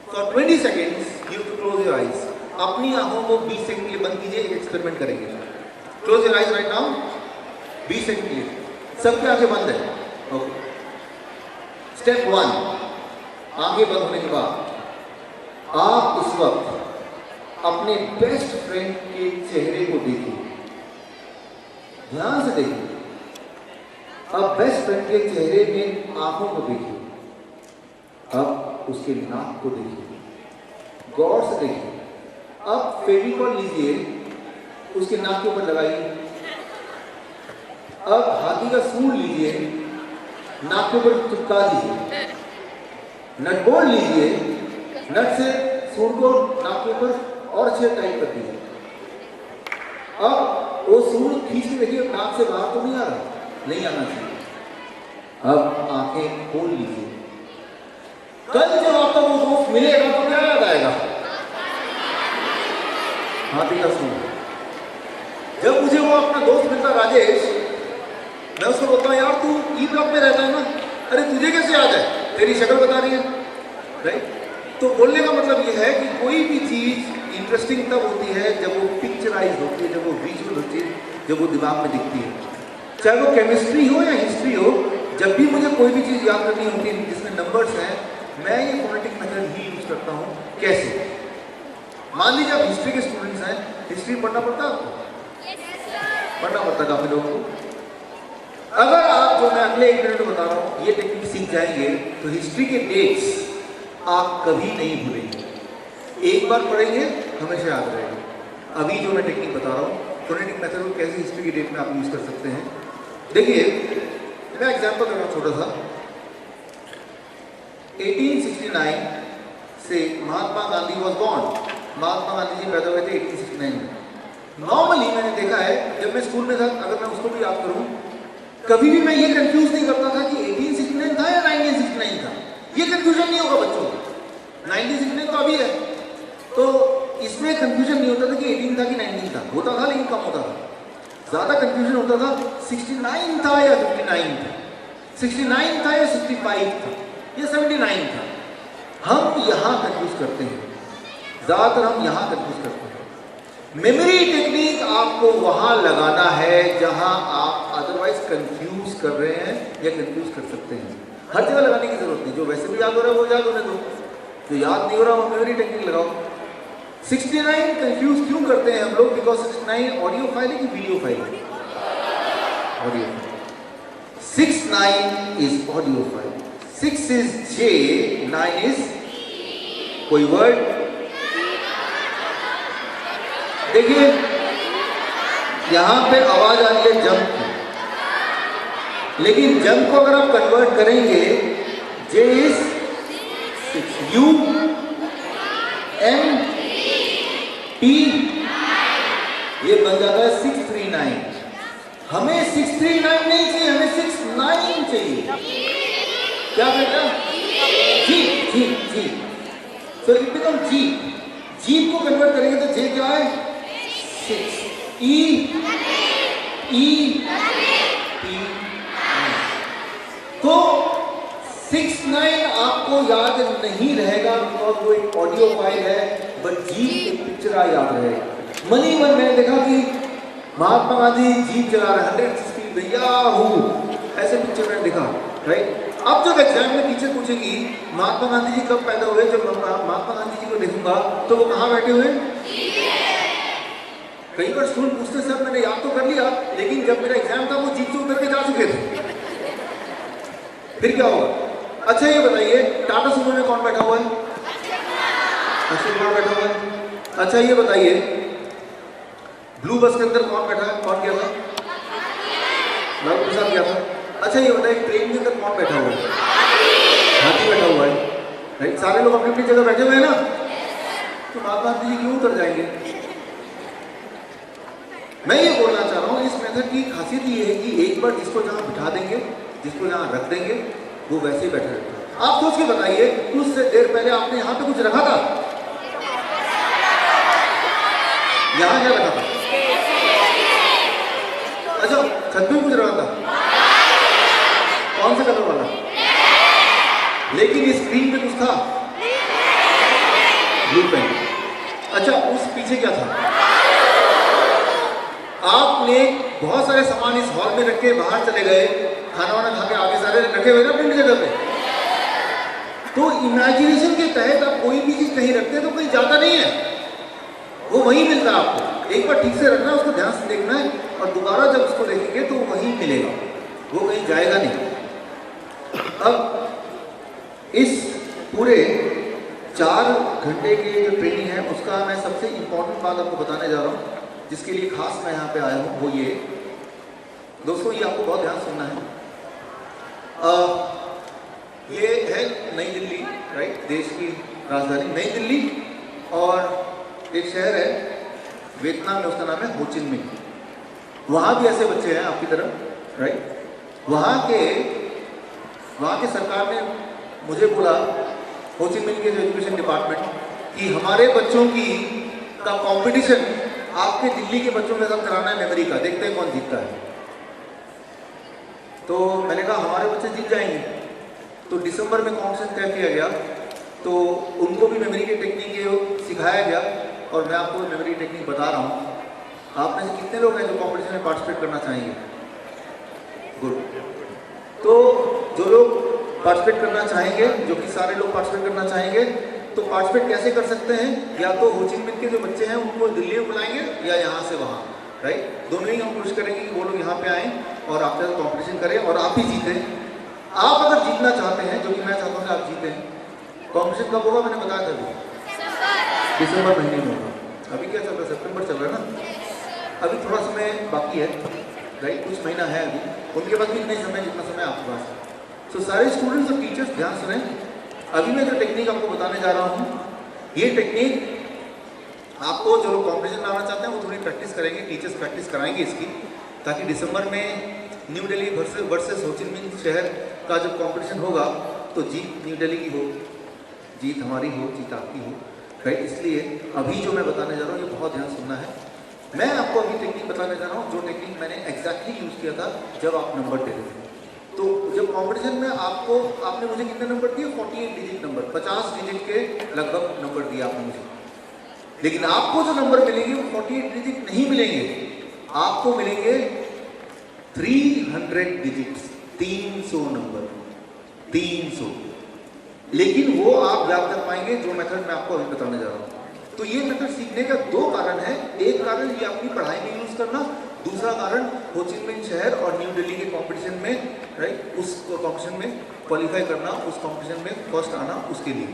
For 20 seconds you to close your eyes. अपनी आंखों को 20 सेकंड के लिए बंद कीजिए, एक एक्सपेरिमेंट करेंगे। Close your eyes right now, 20 second के लिए सबकी आंखें बंद है। ओके, स्टेप 1, आंखें बंद होने के बाद आप इस वक्त अपने बेस्ट फ्रेंड के चेहरे को देखिए, ध्यान से देखिए। अब बेस्ट फ्रेंड के चेहरे में आंखों को देखिए, अब उसके नाक को देखिए, गौर से देखिए। अब फेविकॉल लीजिए, उसके नाक के ऊपर लगाइए। अब हाथी का सूंड लीजिए, नाक के ऊपर चिपका दीजिए। नट बोल्ट लीजिए, नट से सूंड को नाक के ऊपर और अच्छे टाइट कर दीजिए। अब वो सूंड खींच के देखिए, नाक से बाहर तो नहीं आ रहा, नहीं आना चाहिए। अब आंखें खोल लीजिए। कल जब आपका वो दोस्त मिलेगा तो क्या याद आएगा? हाथी का सूंड। जब मुझे वो अपना दोस्त मिलता राजेश, मैं उसको बोलता हूँ यार तू ई ब्लॉक में रहता है ना, अरे तुझे कैसे याद है, तेरी शक्ल बता रही है, राइट? तो बोलने का मतलब ये है कि कोई भी चीज इंटरेस्टिंग तब होती है जब वो पिक्चराइज होती है, जब वो विजुअल होती है, जब वो दिमाग में दिखती है। चाहे वो केमिस्ट्री हो या हिस्ट्री हो, जब भी मुझे कोई भी चीज याद करनी होती है जिसमें नंबर्स हैं, मैं ये फोनेटिक मेथड ही यूज करता हूँ। कैसे? मान लीजिए आप हिस्ट्री के स्टूडेंट्स हैं, हिस्ट्री पढ़ना पड़ता है आपको? पढ़ना पड़ता है काफी लोगों को। अगर आप जो मैं अगले 1 मिनट में बता रहा हूँ ये टेक्निक सीख जाएंगे तो हिस्ट्री के डेट्स आप कभी नहीं भूलेंगे। एक बार पढ़ेंगे हमेशा याद रहेगा। अभी जो मैं टेक्निक बता रहा हूँ फोनेटिक मेथड को कैसे हिस्ट्री की डेट में आप यूज कर सकते हैं, देखिए मैं एग्जांपल दे रहा हूँ छोटा सा। 1869 से महात्मा गांधी वॉज बॉर्न। महात्मा गांधी जी पैदा हुए थे 1869 में। नॉर्मली मैंने देखा है जब मैं स्कूल में था, अगर मैं उसको भी याद करूँ, कभी भी मैं ये कंफ्यूज नहीं करता था कि 1869 था या 1969 था। ये कंफ्यूजन नहीं होगा बच्चों को। 1969 तो अभी है, तो इसमें कंफ्यूजन नहीं होता था कि 18 था कि 19 था। होता था लेकिन कम होता था। ज्यादा कंफ्यूजन होता था 69 था या 59 था, 69 था या 65 था या 79 था। हम यहाँ कंफ्यूज करते हैं, ज्यादातर हम यहाँ कंफ्यूज करते हैं। मेमोरी टेक्निक आपको वहां लगाना है जहां आप अदरवाइज कंफ्यूज कर रहे हैं या कंफ्यूज कर सकते हैं। हर जगह लगाने की जरूरत नहीं। जो वैसे भी याद हो रहा है वो याद होने दो, जो याद नहीं हो रहा वो मेमोरी टेक्निक लगाओ। 69 कंफ्यूज क्यों करते हैं हम लोग? बिकॉज 69 ऑडियो फाइल है कि वीडियो फाइल है? Audio. 69 is audio file, 6 is J, 9 is कोई वर्ड? देखिए यहां पे आवाज आ रही है जंप की, लेकिन जंप को अगर आप कन्वर्ट करेंगे J is 6, U M P ये बन जाता है 639। हमें 639 नहीं चाहिए, हमें 69 चाहिए। क्या बेटा? जी जी जी। तो इट बिकम जी। जीप को कन्वर्ट करेंगे तो जे क्या है? 6। ई ई पी। तो 69 आपको याद नहीं रहेगा बिकॉज वो एक ऑडियो फाइल है, बट जीप एक पिक्चर याद रहेगा। मनी वन मैंने देखा कि महात्मा गांधी जीप चला रहे 100 स्पीड में, याहू ऐसे पिक्चर मैंने देखा, राइट। अब जब एग्जाम में टीचर पूछेगी महात्मा गांधी जी कब पैदा हुए, जब महात्मा गांधी जी को देखूंगा तो वो कहाँ बैठे हुए? कई बार स्टूडेंट पूछते सर मैंने याद तो कर लिया, लेकिन जब मेरा एग्जाम था वो जीप से उतर के जा चुके थे, फिर क्या होगा? अच्छा ये बताइए टाटा सुमो में कौन बैठा हुआ है? अशोक कुमार बैठा हुआ है। अच्छा ये बताइए ब्लू बस के अंदर कौन बैठा है? कौन गया था? लालू प्रसाद गया था। अच्छा ये बताइए ट्रेन के अंदर कौन बैठा हुआ है? हाथी बैठा हुआ है, राइट। सारे लोग अपनी अपनी जगह बैठे हुए हैं ना, तो महात्मा गांधी जी क्यों उतर जाएंगे? मैं ये बोलना चाह रहा हूँ इस मेथड की खासियत ये है कि एक बार जिसको जहाँ बिठा देंगे, जिसको जहाँ रख देंगे, वो वैसे ही बैठे रहते हैं। आप सोच के बताइए कुछ देर पहले आपने यहाँ पे कुछ रखा था? यहाँ क्या रखा था? अच्छा छत में कुछ रखा था? कौन से कलर वाला? लेकिन स्क्रीन पे कुछ था? Blue pen. अच्छा उस पीछे क्या था? आपने बहुत सारे सामान इस हॉल में रख के बाहर चले गए, खाना वाना खा के आगे सारे रखे हुए ना अपनी जगह पे। तो इमेजिनेशन के तहत आप कोई भी चीज कहीं रखते हैं तो कहीं जाता नहीं है, वो वहीं मिलता है आपको। एक बार ठीक से रखना है, उसको ध्यान से देखना है, और दोबारा जब उसको देखेंगे तो वहीं मिलेगा, वो कहीं जाएगा नहीं। अब इस पूरे 4 घंटे की जो ट्रेनिंग है उसका मैं सबसे इम्पोर्टेंट बात आपको बताने जा रहा हूँ, जिसके लिए खास मैं यहाँ पे आया हूँ। वो ये दोस्तों, ये आपको बहुत ध्यान सुनना है। ये है नई दिल्ली, राइट, देश की राजधानी नई दिल्ली, और एक शहर है वियतनाम में, उसका नाम है हो चिन मिन्ह। वहाँ भी ऐसे बच्चे हैं आपकी तरह, राइट। वहाँ के सरकार ने मुझे बोला, हो चिन मिन्ह के जो एजुकेशन डिपार्टमेंट, कि हमारे बच्चों का कंपटीशन आपके दिल्ली के बच्चों के साथ कराना है मेमोरी का, देखते हैं कौन जीतता है। तो मैंने कहा हमारे बच्चे जीत जाएंगे। तो दिसंबर में कॉम्पिटिशन तय किया गया, तो उनको भी मेमोरी की टेक्निक सिखाया गया, और मैं आपको मेमोरी टेक्निक बता रहा हूँ। आप में से कितने लोग हैं जो कॉम्पिटिशन में पार्टिसिपेट करना चाहेंगे? गुड। तो जो लोग पार्टिसिपेट करना चाहेंगे, जो कि सारे लोग पार्टिसिपेट करना चाहेंगे, तो पार्टिसिपेट कैसे कर सकते हैं? या तो हो चिन मिन्ह के जो बच्चे हैं उनको दिल्ली में बुलाएंगे, या यहाँ से वहाँ, राइट। दोनों ही हम कोशिश करेंगे कि वो लोग यहाँ पे आएँ और आपके साथ कॉम्पिटिशन करें और आप ही जीतें। आप अगर जीतना चाहते हैं, जो कि मैं चाहता हूँ कि आप जीतें, कॉम्पिटिशन कब होगा? मैंने बताया था दिसंबर महीने में होगा। अभी क्या चल रहा है? सितंबर चल रहा है ना, अभी थोड़ा समय बाकी है, राइट, कुछ महीना है अभी। उनके पास भी नहीं समय जितना समय आपके पास है। सो सारे स्टूडेंट्स और टीचर्स ध्यान सुने। अभी मैं जो टेक्निक आपको बताने जा रहा हूँ, ये टेक्निक आपको जो लोग कॉम्पिटिशन में आना चाहते हैं वो थोड़ी प्रैक्टिस करेंगे, टीचर्स प्रैक्टिस कराएंगे इसकी, ताकि दिसंबर में न्यू दिल्ली वर्सेस हो चिन मिन्ह शहर का जब कंपटीशन होगा तो जीत न्यू दिल्ली की हो, जीत हमारी हो, जीत आपकी हो, राइट। इसलिए अभी जो मैं बताने जा रहा हूँ ये बहुत ध्यान सुनना है। मैं आपको अभी टेक्निक बताने जा रहा हूँ जो टेक्निक मैंने एग्जैक्टली यूज़ किया था जब आप नंबर दे रहे थे। तो जब कंपटीशन में आपने मुझे कितने नंबर दिए? 48 डिजिट नंबर, 50 डिजिट के लगभग नंबर दिए आपने मुझे। लेकिन आपको जो नंबर मिलेंगे वो 48 डिजिट नहीं मिलेंगे, आपको मिलेंगे 300 डिजिट्स, 300 नंबर, 300। लेकिन वो आप याद कर पाएंगे जो मेथड मैं आपको अभी बताने जा रहा हूँ। तो ये मेथड सीखने का 2 कारण है। एक कारण ये अपनी पढ़ाई में यूज करना, दूसरा कारण हो ची मिन्ह शहर और न्यू दिल्ली के कंपटीशन में, राइट, उस कंपटीशन में क्वालिफाई करना, उस कंपटीशन में फर्स्ट आना, उसके लिए।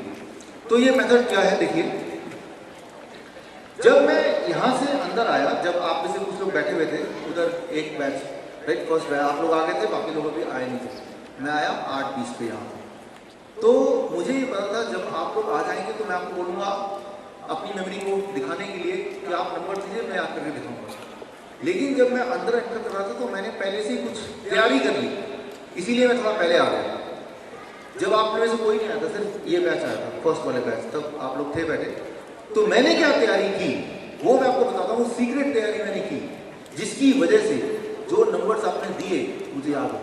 तो ये मेथड क्या है देखिए, जब मैं यहाँ से अंदर आया, जब आप में से कुछ लोग बैठे हुए थे उधर एक बैच, राइट, फर्स्ट बैच आप लोग आ गए थे, बाकी लोग अभी आए नहीं थे। मैं आया 8:20 पे यहाँ, तो मुझे ये पता था जब आप लोग आ जाएंगे तो मैं आपको बोलूँगा अपनी मेमोरी को दिखाने के लिए कि आप नंबर दीजिए, मैं याद करके दिखाऊंगा। लेकिन जब मैं अंदर एंटर कर रहा था तो मैंने पहले से ही कुछ तैयारी कर ली, इसीलिए मैं थोड़ा पहले आ गया। जब आप में से कोई नहीं आया था, सिर्फ ये बैच आया था, फर्स्ट वाले बैच, तब आप लोग थे बैठे, तो मैंने क्या तैयारी की वो मैं आपको बताता हूँ। सीक्रेट तैयारी मैंने की, जिसकी वजह से जो नंबर्स आपने दिए मुझे याद हो।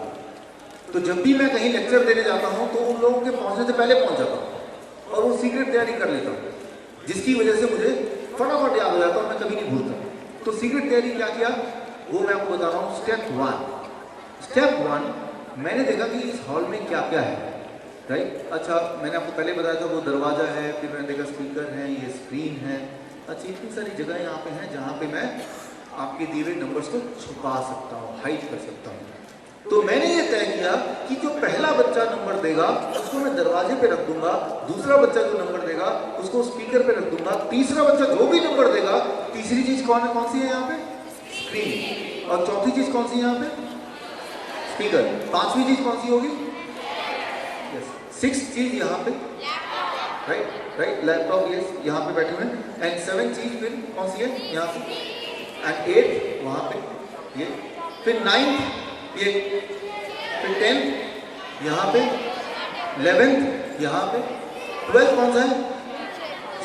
तो जब भी मैं कहीं लेक्चर देने जाता हूँ तो उन लोगों के पहुँचने से पहले पहुँच जाता हूँ और वो सीक्रेट तैयारी कर लेता हूँ, जिसकी वजह से मुझे फटाफट याद हो जाता है और मैं कभी नहीं भूलता। तो सीक्रेट तैयारी क्या किया वो मैं आपको बता रहा हूँ। स्टेप वन, मैंने देखा कि इस हॉल में क्या क्या है, राइट। अच्छा, मैंने आपको पहले बताया था वो दरवाज़ा है, फिर मैंने देखा स्पीकर है, ये स्क्रीन है। अच्छा, इतनी सारी जगह यहाँ पे हैं जहाँ पे मैं आपके दिए हुए नंबर्स को छुपा सकता हूँ, हाइड कर सकता हूँ। तो मैंने ये तय किया कि जो पहला बच्चा नंबर देगा उसको मैं दरवाजे पे रख दूंगा, दूसरा बच्चा जो नंबर देगा उसको स्पीकर पे रख दूंगा, तीसरा बच्चा जो भी नंबर देगा, तीसरी चीज कौन सी है यहाँ पे? स्क्रीन। और चौथी चीज कौन सी है यहाँ पे? स्पीकर। पांचवी चीज कौन सी होगी? सिक्स चीज यहाँ पे, राइट, लैपटॉप, यस, यहाँ पे बैठे हुए। एंड सेवन चीज फिर कौन सी है? यहाँ पे। एंड 8 वहाँ पे, ये। फिर 9 ये, फिर 10 यहाँ पे, 11 यहाँ पे, 12 कौन सा है?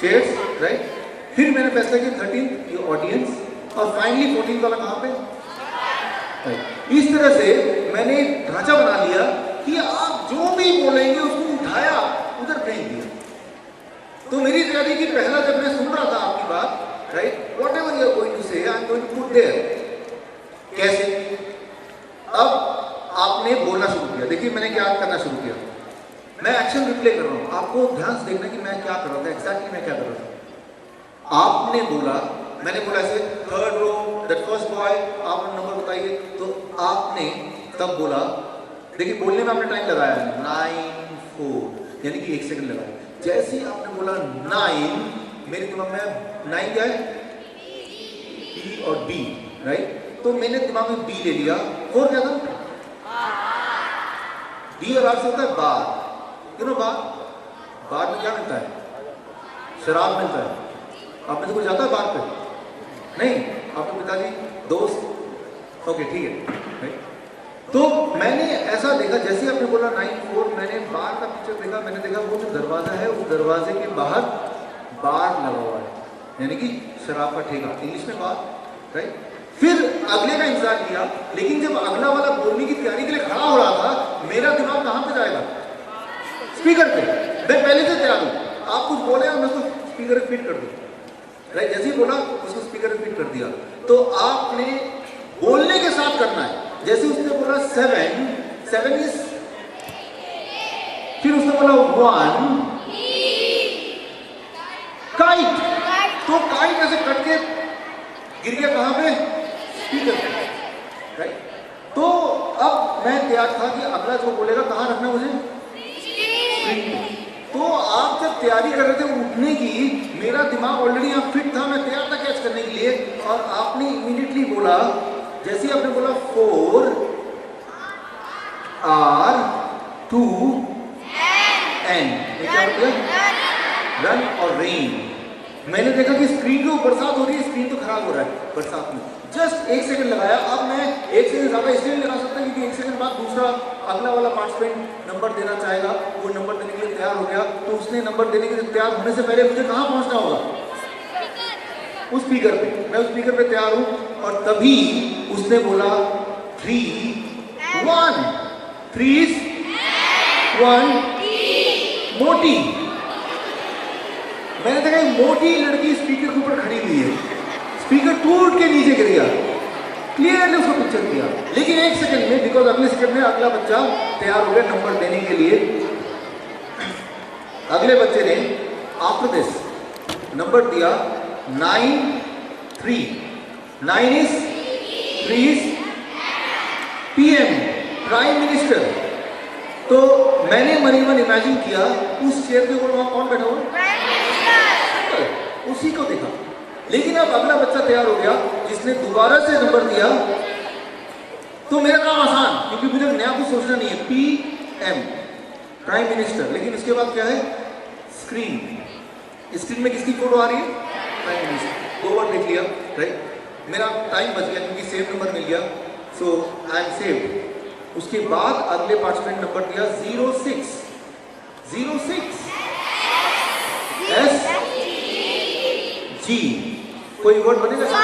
Shades, right. फिर मैंने फैसला किया 13 ये ऑडियंस, और फाइनली 14 वाला कहाँ पे? राइट। इस तरह से मैंने एक ढांचा बना लिया कि आप जो भी बोलेंगे उसको उठाया, उधर फेंक दिया। तो मेरी तैयारी की पहला जब मैं सुन रहा था आपकी बात, right, whatever you are going to say, I am going to put there. कैसे? अब आपने बोलना शुरू किया। देखिए मैंने क्या करना शुरू किया, मैं एक्शन रिप्ले कर रहा हूँ, आपको ध्यान से देखना कि मैं क्या कर रहा था, एग्जैक्टली मैं क्या कर रहा था। आपने बोला, मैंने बोला ऐसे, third row, that first boy, आप नंबर बताइए। तो आपने तब बोला, देखिए बोलने में आपने टाइम लगाया 9 4, यानी कि 1 सेकंड लगाया। जैसे ही आपने बोला 9, मेरे दिमाग में 9 क्या है? E और B, राइट। तो मैंने दिमाग में B ले लिया। 4 क्या था? B और R से होता है बार। यू नो बार? बार में क्या मिलता है? शराब मिलता है। आप में से कोई जाता है बार पे? नहीं, आपके पिताजी, दोस्त, ओके ठीक है, राइट। तो मैंने ऐसा देखा, जैसे आपने बोला 9 4, मैंने बार का पिक्चर देखा। मैंने देखा वो जो दरवाजा है, उस दरवाजे के बाहर बार लगा हुआ है, यानी कि शराब का ठेका, इंग्लिश में बार, राइट। फिर अगले का इंतजार किया, लेकिन जब अगला वाला बोलने की तैयारी के लिए खड़ा हो रहा था, मेरा दिमाग कहाँ पे जाएगा? स्पीकर पे। मैं पहले से तैयार हूँ, आप कुछ बोले और मैं उसको स्पीकर पे फिट कर दूँ, राइट। जैसे ही बोला उसको स्पीकर पे फिट कर दिया। तो आपने बोलने के साथ करना है। जैसे उसने बोला 7 इज, फिर उसने बोला 1 काइट, तो काइट ऐसे कट के गिर गया कहां पे? स्पीकर पे, राइट। तो अब मैं तैयार था कि अगला जो बोलेगा कहां रखना मुझे? स्क्रीन पे। तो आप जब तैयारी कर रहे थे उठने की, मेरा दिमाग ऑलरेडी यहाँ फिट था, मैं तैयार था कैच करने के लिए, और आपने इमीडिएटली बोला, जैसे आपने बोला 4 R 2 N, ये क्या मतलब? रन और रेन। मैंने देखा कि स्क्रीन के ऊपर बरसात हो रही है, स्क्रीन तो खराब हो रहा है बरसात में। जस्ट 1 सेकंड लगाया। अब मैं 1 सेकंड ज्यादा इसलिए लगा सकता क्योंकि 1 सेकंड बाद दूसरा अगला वाला पार्टिसिपेंट नंबर देना चाहेगा, वो नंबर देने के लिए तैयार हो गया। तो उसने नंबर देने के लिए तैयार होने से पहले मुझे कहाँ पहुंचना होगा? उस स्पीकर पे। मैं उस स्पीकर पे तैयार हूँ, और तभी उसने बोला 3 1 3 1 मोटी। मैंने देखा मोटी लड़की स्पीकर के ऊपर खड़ी हुई है, स्पीकर टूट के नीचे गिर गया। क्लियरली उसको पिक्चर किया, लेकिन 1 सेकंड में, बिकॉज अगले सेकंड में अगला बच्चा तैयार हो गया नंबर देने के लिए। अगले बच्चे ने आफ्टर दिस नंबर दिया 9 3। 9 is please PM, prime minister. तो मैंने मन ही मन इमेजिन किया उस चेयर के ऊपर वहां कौन बैठा हुआ, उसी को देखा। लेकिन अब अगला बच्चा तैयार हो गया जिसने दोबारा से नंबर दिया, तो मेरा काम आसान, क्योंकि मुझे नया कुछ सोचना नहीं है। PM, prime minister. लेकिन उसके बाद क्या है, स्क्रीन। स्क्रीन में किसकी फोटो आ रही है, प्राइम मिनिस्टर। 2 बार देख लिया, राइट। मेरा टाइम बच गया क्योंकि सेव नंबर मिल गया, सो आई एम सेव्ड। उसके बाद अगले पार्टिसिपेंट नंबर दिया 06 एस जी। कोई वर्ड बनेगा सर?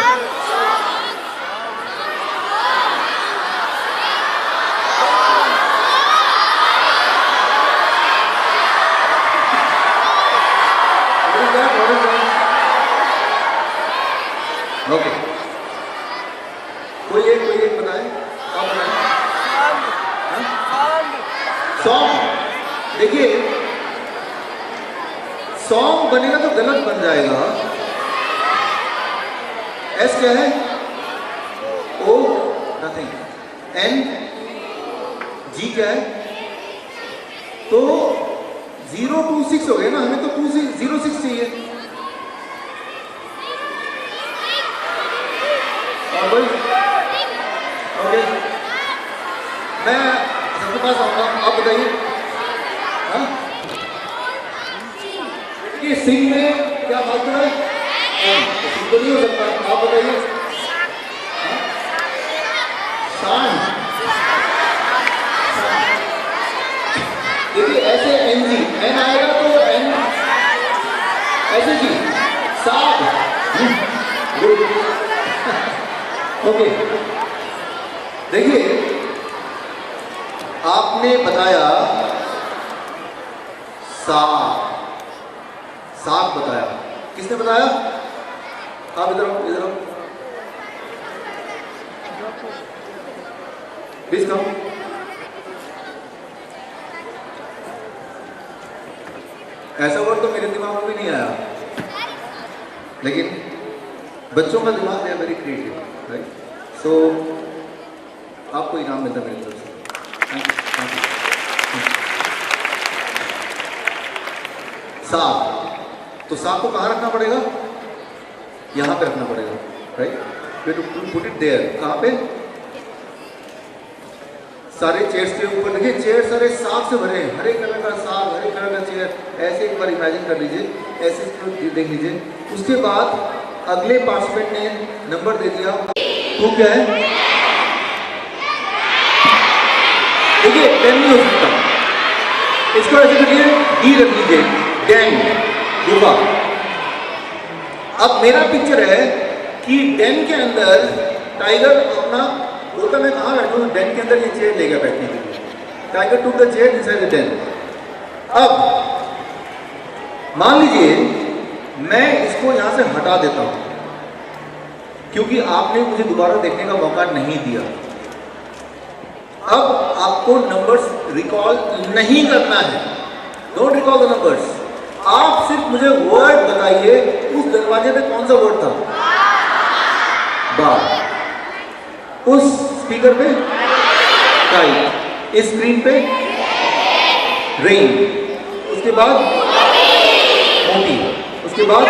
ओके, कोई एक बताए, आप बताए। सॉन्ग, देखिए सॉन्ग बनेगा तो गलत बन जाएगा। एस क्या है, ओ नथिंग। एन जी क्या है, तो 026 हो गया ना, हमें तो 06 चाहिए। ओके, मैं सबके पास आऊंगा, आप बताइए। हाँ, ये सिंह में क्या बात है, सिंह तो नहीं हो सकता, आप बताइए। शान, देखिए ऐसे एन जी, एन आएगा तो एन ऐसे जी, साग। ओके, देखिए आपने बताया साग बताया, किसने बताया? आप इधर आओ, इधर आओ, प्लीज कम। ऐसा वर्ड तो मेरे दिमाग में भी नहीं आया, लेकिन बच्चों का दिमाग है वेरी क्रिएटिव, राइट। सो आपको इनाम मिलता है मेरी तरफ से। Thank you. साग, तो साग को कहाँ रखना पड़ेगा, यहाँ पे रखना पड़ेगा, right. To put it there, कहाँ पे, सारे चेयर्स के ऊपर। देखिए चेयर सारे साग से भरे हैं, हरे कलर का साग, हरे कलर का चेयर। ऐसे एक बार इमेजिन कर लीजिए, ऐसे इसको देख लीजिए। उसके बाद अगले पार्टिसिपेंट ने नंबर दे दिया, तो क्या है, देखिए 10 नहीं हो सकता, इसको ऐसे करिए, डी रख लीजिए, डैन, गुफा। अब मेरा पिक्चर है कि डैन के अंदर टाइगर अपना बोलता, मैं कहाँ बैठा हूँ, डैन के अंदर ये चेयर ले गया बैठने के लिए। Tiger took the chair inside the Dan. अब मान लीजिए मैं इसको यहाँ से हटा देता हूँ, क्योंकि आपने मुझे दोबारा देखने का मौका नहीं दिया। अब आपको नंबर्स रिकॉल नहीं करना है, डोंट रिकॉल द नंबर्स। आप सिर्फ मुझे वर्ड बताइए, उस दरवाजे पे कौन सा वर्ड था, बार। उस स्पीकर पे काइट, इस स्क्रीन पे रेन, उसके बाद मोती, उसके बाद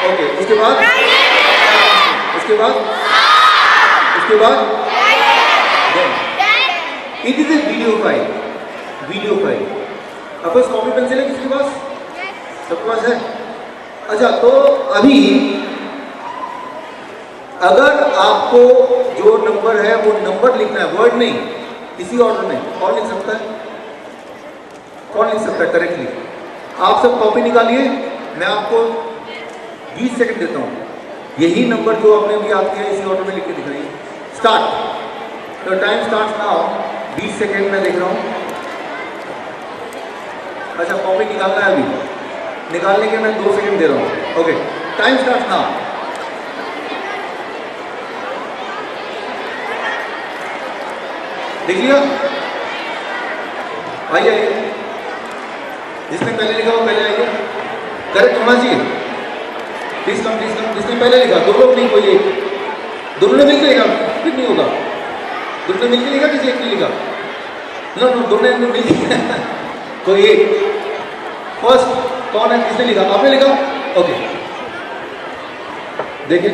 ओके, उसके बाद it is a video file, video file. अब बस कॉपी पेंसिल है किसके पास, सबके पास है। अच्छा, तो अभी अगर आपको जो नंबर है वो नंबर लिखना है, वर्ड नहीं, इसी ऑर्डर में। कौन लिख सकता है, कौन लिख सकता है करेक्टली? आप सब कॉपी निकालिए, मैं आपको 20 सेकंड देता हूँ। यही नंबर जो आपने भी याद किया इसी ऑर्डर में लिख के दिखाइए। स्टार्ट, तो टाइम स्टार्ट नाउ। 20 सेकंड में देख रहा हूँ। अच्छा, कॉपी निकालना है अभी, निकालने के मैं 2 सेकंड दे रहा हूँ। Okay, time start now. देख लिया, आइए आइए, जिसने पहले लिखा वो पहले आइए। करेक्ट होना चाहिए, प्लीज कम, जिसने पहले लिखा। 2 लोग नहीं, कोई एक। दोनों ने मिलकर लिखा, फिर नहीं होगा। दोनों ने मिलकर लिखा, किसी एक ने लिखा? नो नो, दोनों ने मिलकर तो ये फर्स्ट कौन है, किसने लिखा? आपने लिखा? ओके, देखिए,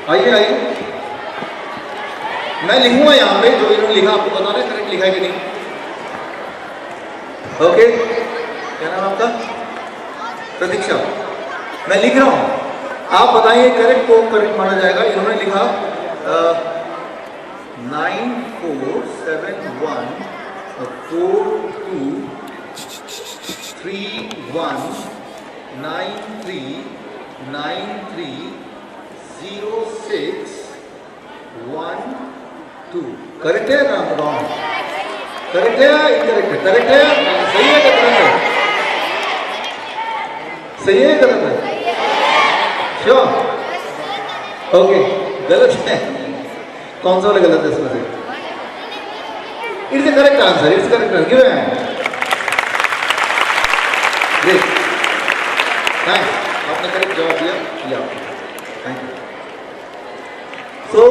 आइए आइए, मैं लिखूंगा यहाँ पे जो इन्होंने लिखा, आपको बताना है करेक्ट लिखा है कि नहीं। ओके, क्या नाम आपका? प्रतीक्षा। मैं लिख रहा हूँ, आप बताइए करेक्ट को करेक्ट माना जाएगा। इन्होंने लिखा 9471 42 31 93 93 06 12। करेक्ट है ना? रॉन्ग? करेक्ट है? इनकरेक्ट है? करेक्ट है? सही है? गलत है? सही है? गलत है? श्योर? ओके, गलत है। कौन सा वाला गलत है इसमें से? It's correct answer, it's correct answer. Give hand. Great, thanks, आपने करेक्ट जवाब दिया। Thank you. सो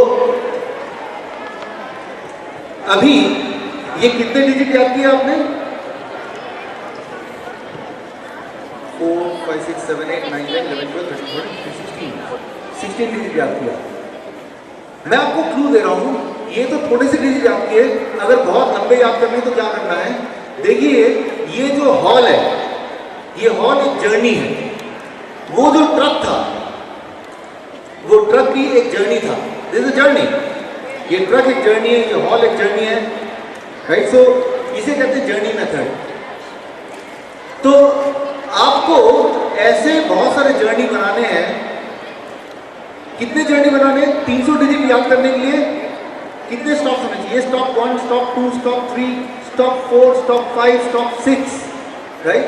अभी ये कितने डिजिट याद किया आपने? 4 5 6 7 8 9 10 11 12 13 14 15 16 डिजिट याद किया। मैं आपको क्लू दे रहा हूं, ये तो थोड़े से डिजिट याद किए, अगर बहुत लंबे याद करने तो क्या करना है? देखिए, ये जो हॉल है, ये हॉल एक जर्नी है। वो जो ट्रक था, वो ट्रक की एक जर्नी था। This is journey. ये ट्रक एक जर्नी है, ये हॉल एक जर्नी है, राइट? सो इसे कहते हैं जर्नी मेथड। तो आपको ऐसे बहुत सारे जर्नी बनाने हैं। कितने जर्नी बनाने हैं? 300 डिजिट याद करने के लिए कितने स्टॉप होने चाहिए? Stop 1, stop 2, stop 3, stop 4, stop 5, stop 6, right?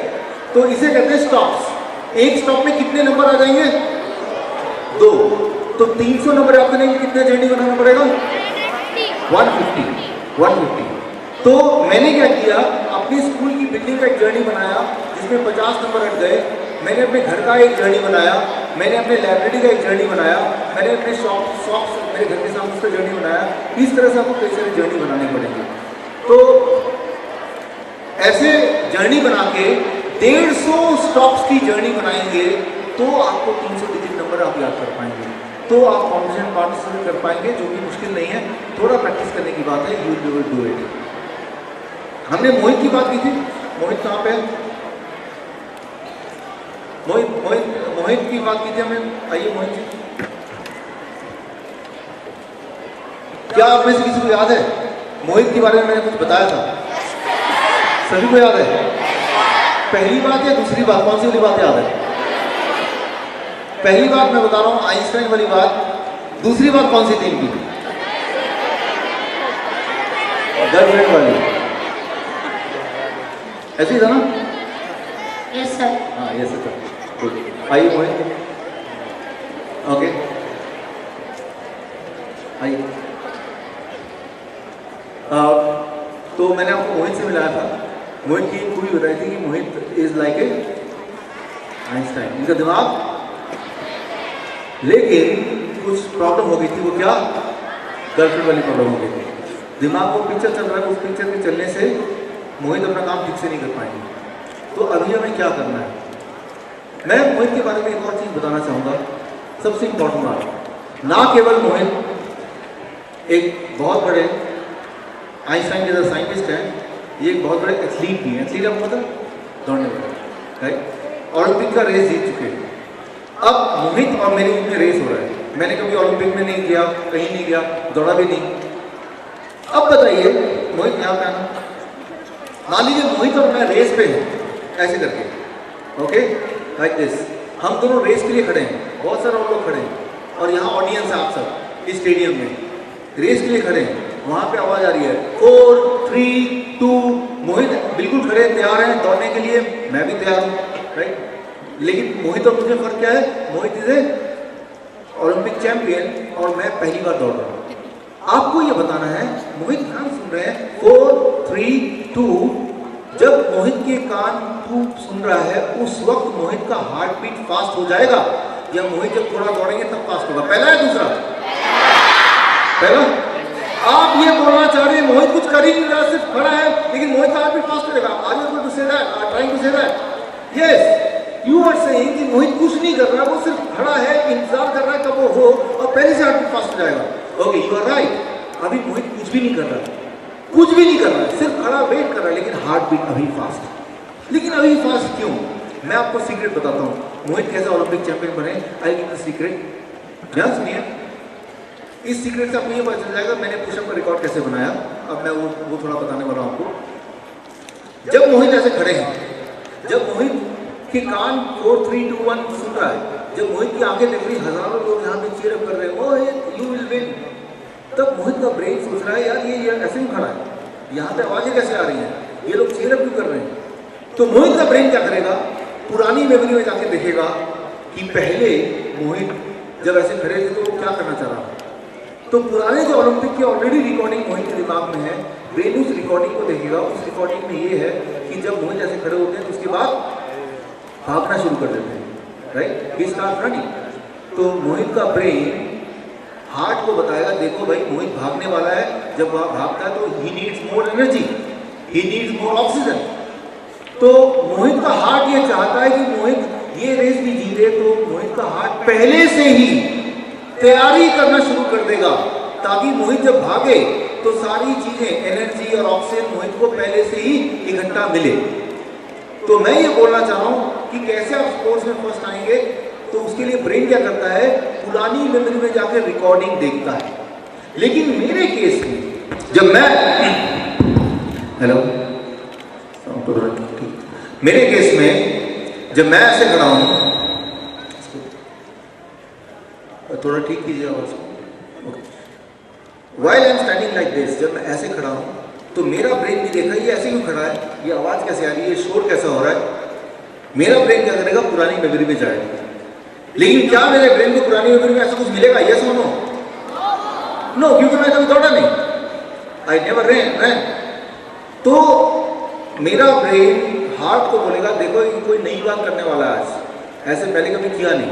तो इसे कहते हैं स्टॉप्स। एक स्टॉप में कितने नंबर आ जाएंगे? 2। तो 300 नंबर याद करने के लिए कितने जर्नी बनाना पड़ेगा? 150। तो मैंने क्या किया, अपनी स्कूल की बिल्डिंग का एक जर्नी बनाया जिसमें 50 नंबर हट गए। मैंने अपने घर का एक जर्नी बनाया, मैंने अपने लाइब्रेरी का एक जर्नी बनाया, मैंने अपने शॉप्स मेरे घर के सामने उसका जर्नी बनाया। इस तरह से आपको कई सारे जर्नी बनाने पड़ेंगे। तो ऐसे जर्नी बना के 150 स्टॉप्स की जर्नी बनाएंगे तो आपको 300 डिजिट नंबर आप याद कर पाएंगे, तो आप कॉम्पिटिशन पार्टिसिपेट कर पाएंगे, जो कि मुश्किल नहीं है। थोड़ा प्रैक्टिस करने की बात है, यू विल डू इट। हमने मोहित की बात की थी। मोहित कहाँ पे है? मोहित की बात की थी हमने। आइए मोहित जी, क्या आप में से किसी को याद है मोहित के बारे में मैंने कुछ बताया था? सभी को याद है? पहली बात या दूसरी बात, कौन सी वाली बात याद है? पहली बात मैं बता रहा हूं, आइंस्टाइन वाली बात। दूसरी बात कौन सी थी इनकी? गर्लफ्रेंड वाली। ऐसे ही था ना? Yes sir. हाँ, यस सर। गुड। आइए मोहित, ओके आइए। तो मैंने आपको मोहित से मिलाया था। मोहित की खूबी बताई थी कि मोहित इज लाइक ए आइंस्टाइन, इनका दिमाग। लेकिन कुछ प्रॉब्लम हो गई थी। वो क्या? गर्लफ्रेंड वाली प्रॉब्लम हो गई थी। दिमाग को पिक्चर चल रहा है, उस पिक्चर के चलने से मोहित अपना काम ठीक से नहीं कर पाएंगे। तो अभी हमें क्या करना है? मैं मोहित के बारे में एक और चीज़ बताना चाहूँगा। सबसे इम्पोर्टेंट बात, ना केवल मोहित एक बहुत बड़े आइंस्टाइन के जैसे साइंटिस्ट हैं, ये एक बहुत बड़े एथलीट भी हैं। एथलीट आपको पता? दौड़ने वाले, राइट? ओलंपिक का रेस जीत चुके हैं। अब मोहित और मेरे बीच में रेस हो रहा है। मैंने कभी ओलंपिक में नहीं किया, कहीं नहीं गया, दौड़ा भी नहीं। अब बताइए, मोहित यहाँ पे आना। मान लीजिए मोहित और मैं रेस पे हैं, ऐसे करके, ओके, लाइक दिस। हम दोनों रेस के लिए खड़े हैं, बहुत सारे और लोग खड़े हैं, और यहाँ ऑडियंस है आप सब इस स्टेडियम में, रेस के लिए खड़े हैं। वहाँ पे आवाज़ आ रही है 4 3 2। मोहित बिल्कुल खड़े तैयार हैं दौड़ने के लिए, मैं भी तैयार हूँ, राइट? लेकिन मोहित और मुझे फर्क क्या है? मोहित इज ए ओलंपिक चैंपियन और मैं पहली बार दौड़ रहा हूँ। आपको ये बताना है, मोहित ध्यान सुन रहे हैं, 4 3 2। जब मोहित के कान खूब सुन रहा है, उस वक्त मोहित का हार्ट बीट फास्ट हो जाएगा, या मोहित जब थोड़ा दौड़ेंगे तब फास्ट होगा? पहला है दूसरा? पहला, आप ये बोलना चाह रहे हैं मोहित कुछ कर ही नहीं रहा, सिर्फ खड़ा है, लेकिन मोहित का हार्ट बीट फास्ट करेगा। Are you going to say that? Are trying to say that? Yes, you are saying कि मोहित कुछ नहीं कर रहा, वो सिर्फ खड़ा है, इंतजार कर रहा है कब वो हो, और पहले से हार्ट बीट फास्ट हो जाएगा। Okay, you are right. अभी मोहित कुछ भी नहीं कर रहा, कुछ भी नहीं कर रहा है, सिर्फ खड़ा वेट कर रहा है, लेकिन हार्ट बीट अभी फास्ट है। लेकिन अभी फास्ट क्यों? मैं आपको सीक्रेट बताता हूँ। मोहित कैसे ओलंपिक चैंपियन बने, आई गिव द सीक्रेट। ध्यान सुनिए, इस सीक्रेट से आपको ये पता चल जाएगा मैंने पुशअप का रिकॉर्ड कैसे बनाया। अब मैं वो थोड़ा बताने वाला हूँ आपको। जब मोहित ऐसे खड़े हैं, जब मोहित के कान 4 3 2 1 सुन रहा है, जब मोहित की आंखें देख रही, हजारों लोग यहाँ पे चीयर अप कर रहे हैं, मोहित यू विल विन, तब मोहित का ब्रेन सोच रहा है यार ये ऐसे ही खड़ा है, यहाँ पे आवाजें कैसे आ रही हैं, ये लोग चीयर अप क्यों कर रहे हैं? तो मोहित का ब्रेन क्या करेगा? पुरानी मेमोरी में जाके देखेगा कि पहले मोहित जब ऐसे खड़े थे तो वो क्या करना चाह रहा। तो पुराने जो ओलंपिक की ऑलरेडी रिकॉर्डिंग मोहित के दिमाग में है, ब्रेन उस रिकॉर्डिंग को देखेगा। उस रिकॉर्डिंग में ये है कि जब मोहित ऐसे खड़े होते हैं तो उसके बाद भागना शुरू कर देते हैं, राइट, ही स्टार्ट रनिंग। तो मोहित का ब्रेन हार्ट को बताएगा देखो भाई मोहित भागने वाला है, जब वह भागता है तो he needs more energy, he needs more oxygen. तो मोहित का हार्ट ये चाहता है कि मोहित ये रेस भी जीते, तो मोहित का हार्ट पहले से ही तैयारी करना शुरू कर देगा, ताकि मोहित जब भागे तो सारी चीजें, एनर्जी और ऑक्सीजन मोहित को पहले से ही इकट्ठा मिले। तो मैं ये बोलना चाह रहा हूँ कि कैसे आप स्पोर्ट्स में फर्स्ट आएंगे, तो उसके लिए ब्रेन क्या करता है, पुरानी मेमोरी में जाकर रिकॉर्डिंग देखता है। लेकिन मेरे केस में जब मैं हेलो मेरे केस में जब मैं ऐसे खड़ा हूं, थोड़ा ठीक कीजिए आवाज को। While I am standing like this, जब मैं ऐसे खड़ा हूं तो मेरा ब्रेन भी देखा ये ऐसे क्यों खड़ा है, ये आवाज कैसे आ रही है, ये शोर कैसा हो रहा है। मेरा ब्रेन क्या करेगा, पुरानी मेमोरी में जाएगा। लेकिन क्या मेरे ब्रेन को पुरानी मेमोरी में ऐसा कुछ मिलेगा? यस और नो? नो, क्योंकि मैं कभी दौड़ा नहीं, आई नेवर रैन। तो मेरा ब्रेन हार्ट को बोलेगा देखो ये कोई नई बात करने वाला है आज, ऐसे पहले कभी किया नहीं।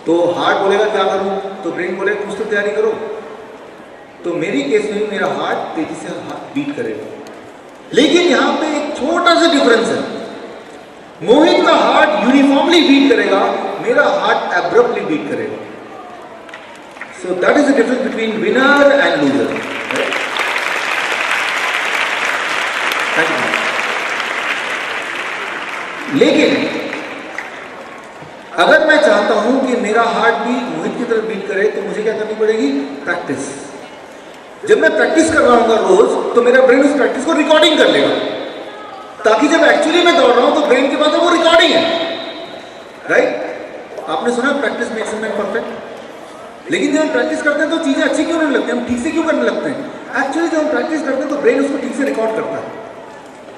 तो हार्ट बोलेगा क्या करूं, तो ब्रेन बोलेगा कुछ तो तैयारी करो। तो मेरी केस में मेरा हार्ट तेजी से बीट करेगा। लेकिन यहां पे एक छोटा सा डिफरेंस है, मोहित का हार्ट यूनिफॉर्मली बीट करेगा, मेरा हार्ट एब्रप्टली बीट करेगा। So that is the difference between winner and loser. Thank you. लेकिन अगर मैं चाहता हूं कि मेरा हार्ट भी मोहित की तरफ बीट करे, तो मुझे क्या करनी पड़ेगी? प्रैक्टिस। जब मैं प्रैक्टिस कर रहा हूँ रोज, तो मेरा ब्रेन उस प्रैक्टिस को रिकॉर्डिंग कर लेगा, ताकि जब एक्चुअली मैं दौड़ रहा हूं तो ब्रेन के पास वो रिकॉर्डिंग है, राइट। आपने सुना practice makes a man perfect. लेकिन जब हम प्रैक्टिस करते हैं तो चीजें अच्छी क्यों नहीं लगती, हम ठीक से क्यों करने लगते हैं? एक्चुअली जब हम प्रैक्टिस करते हैं तो ब्रेन उसको ठीक से रिकॉर्ड करता है,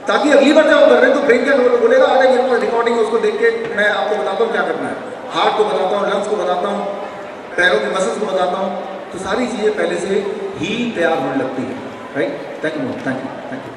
ताकि अगली बार जब आप कर रहे हैं तो ब्रेन क्या बोलेगा, अरे मेरे पास रिकॉर्डिंग है, उसको देख के मैं आपको बताता हूँ क्या करना है। हार्ट को बताता हूँ, लंग्स को बताता हूँ, पैरों के मसल्स को बताता हूँ, तो सारी चीजें पहले से ही तैयार होने लगती है, right. Thank you, thank you, thank you.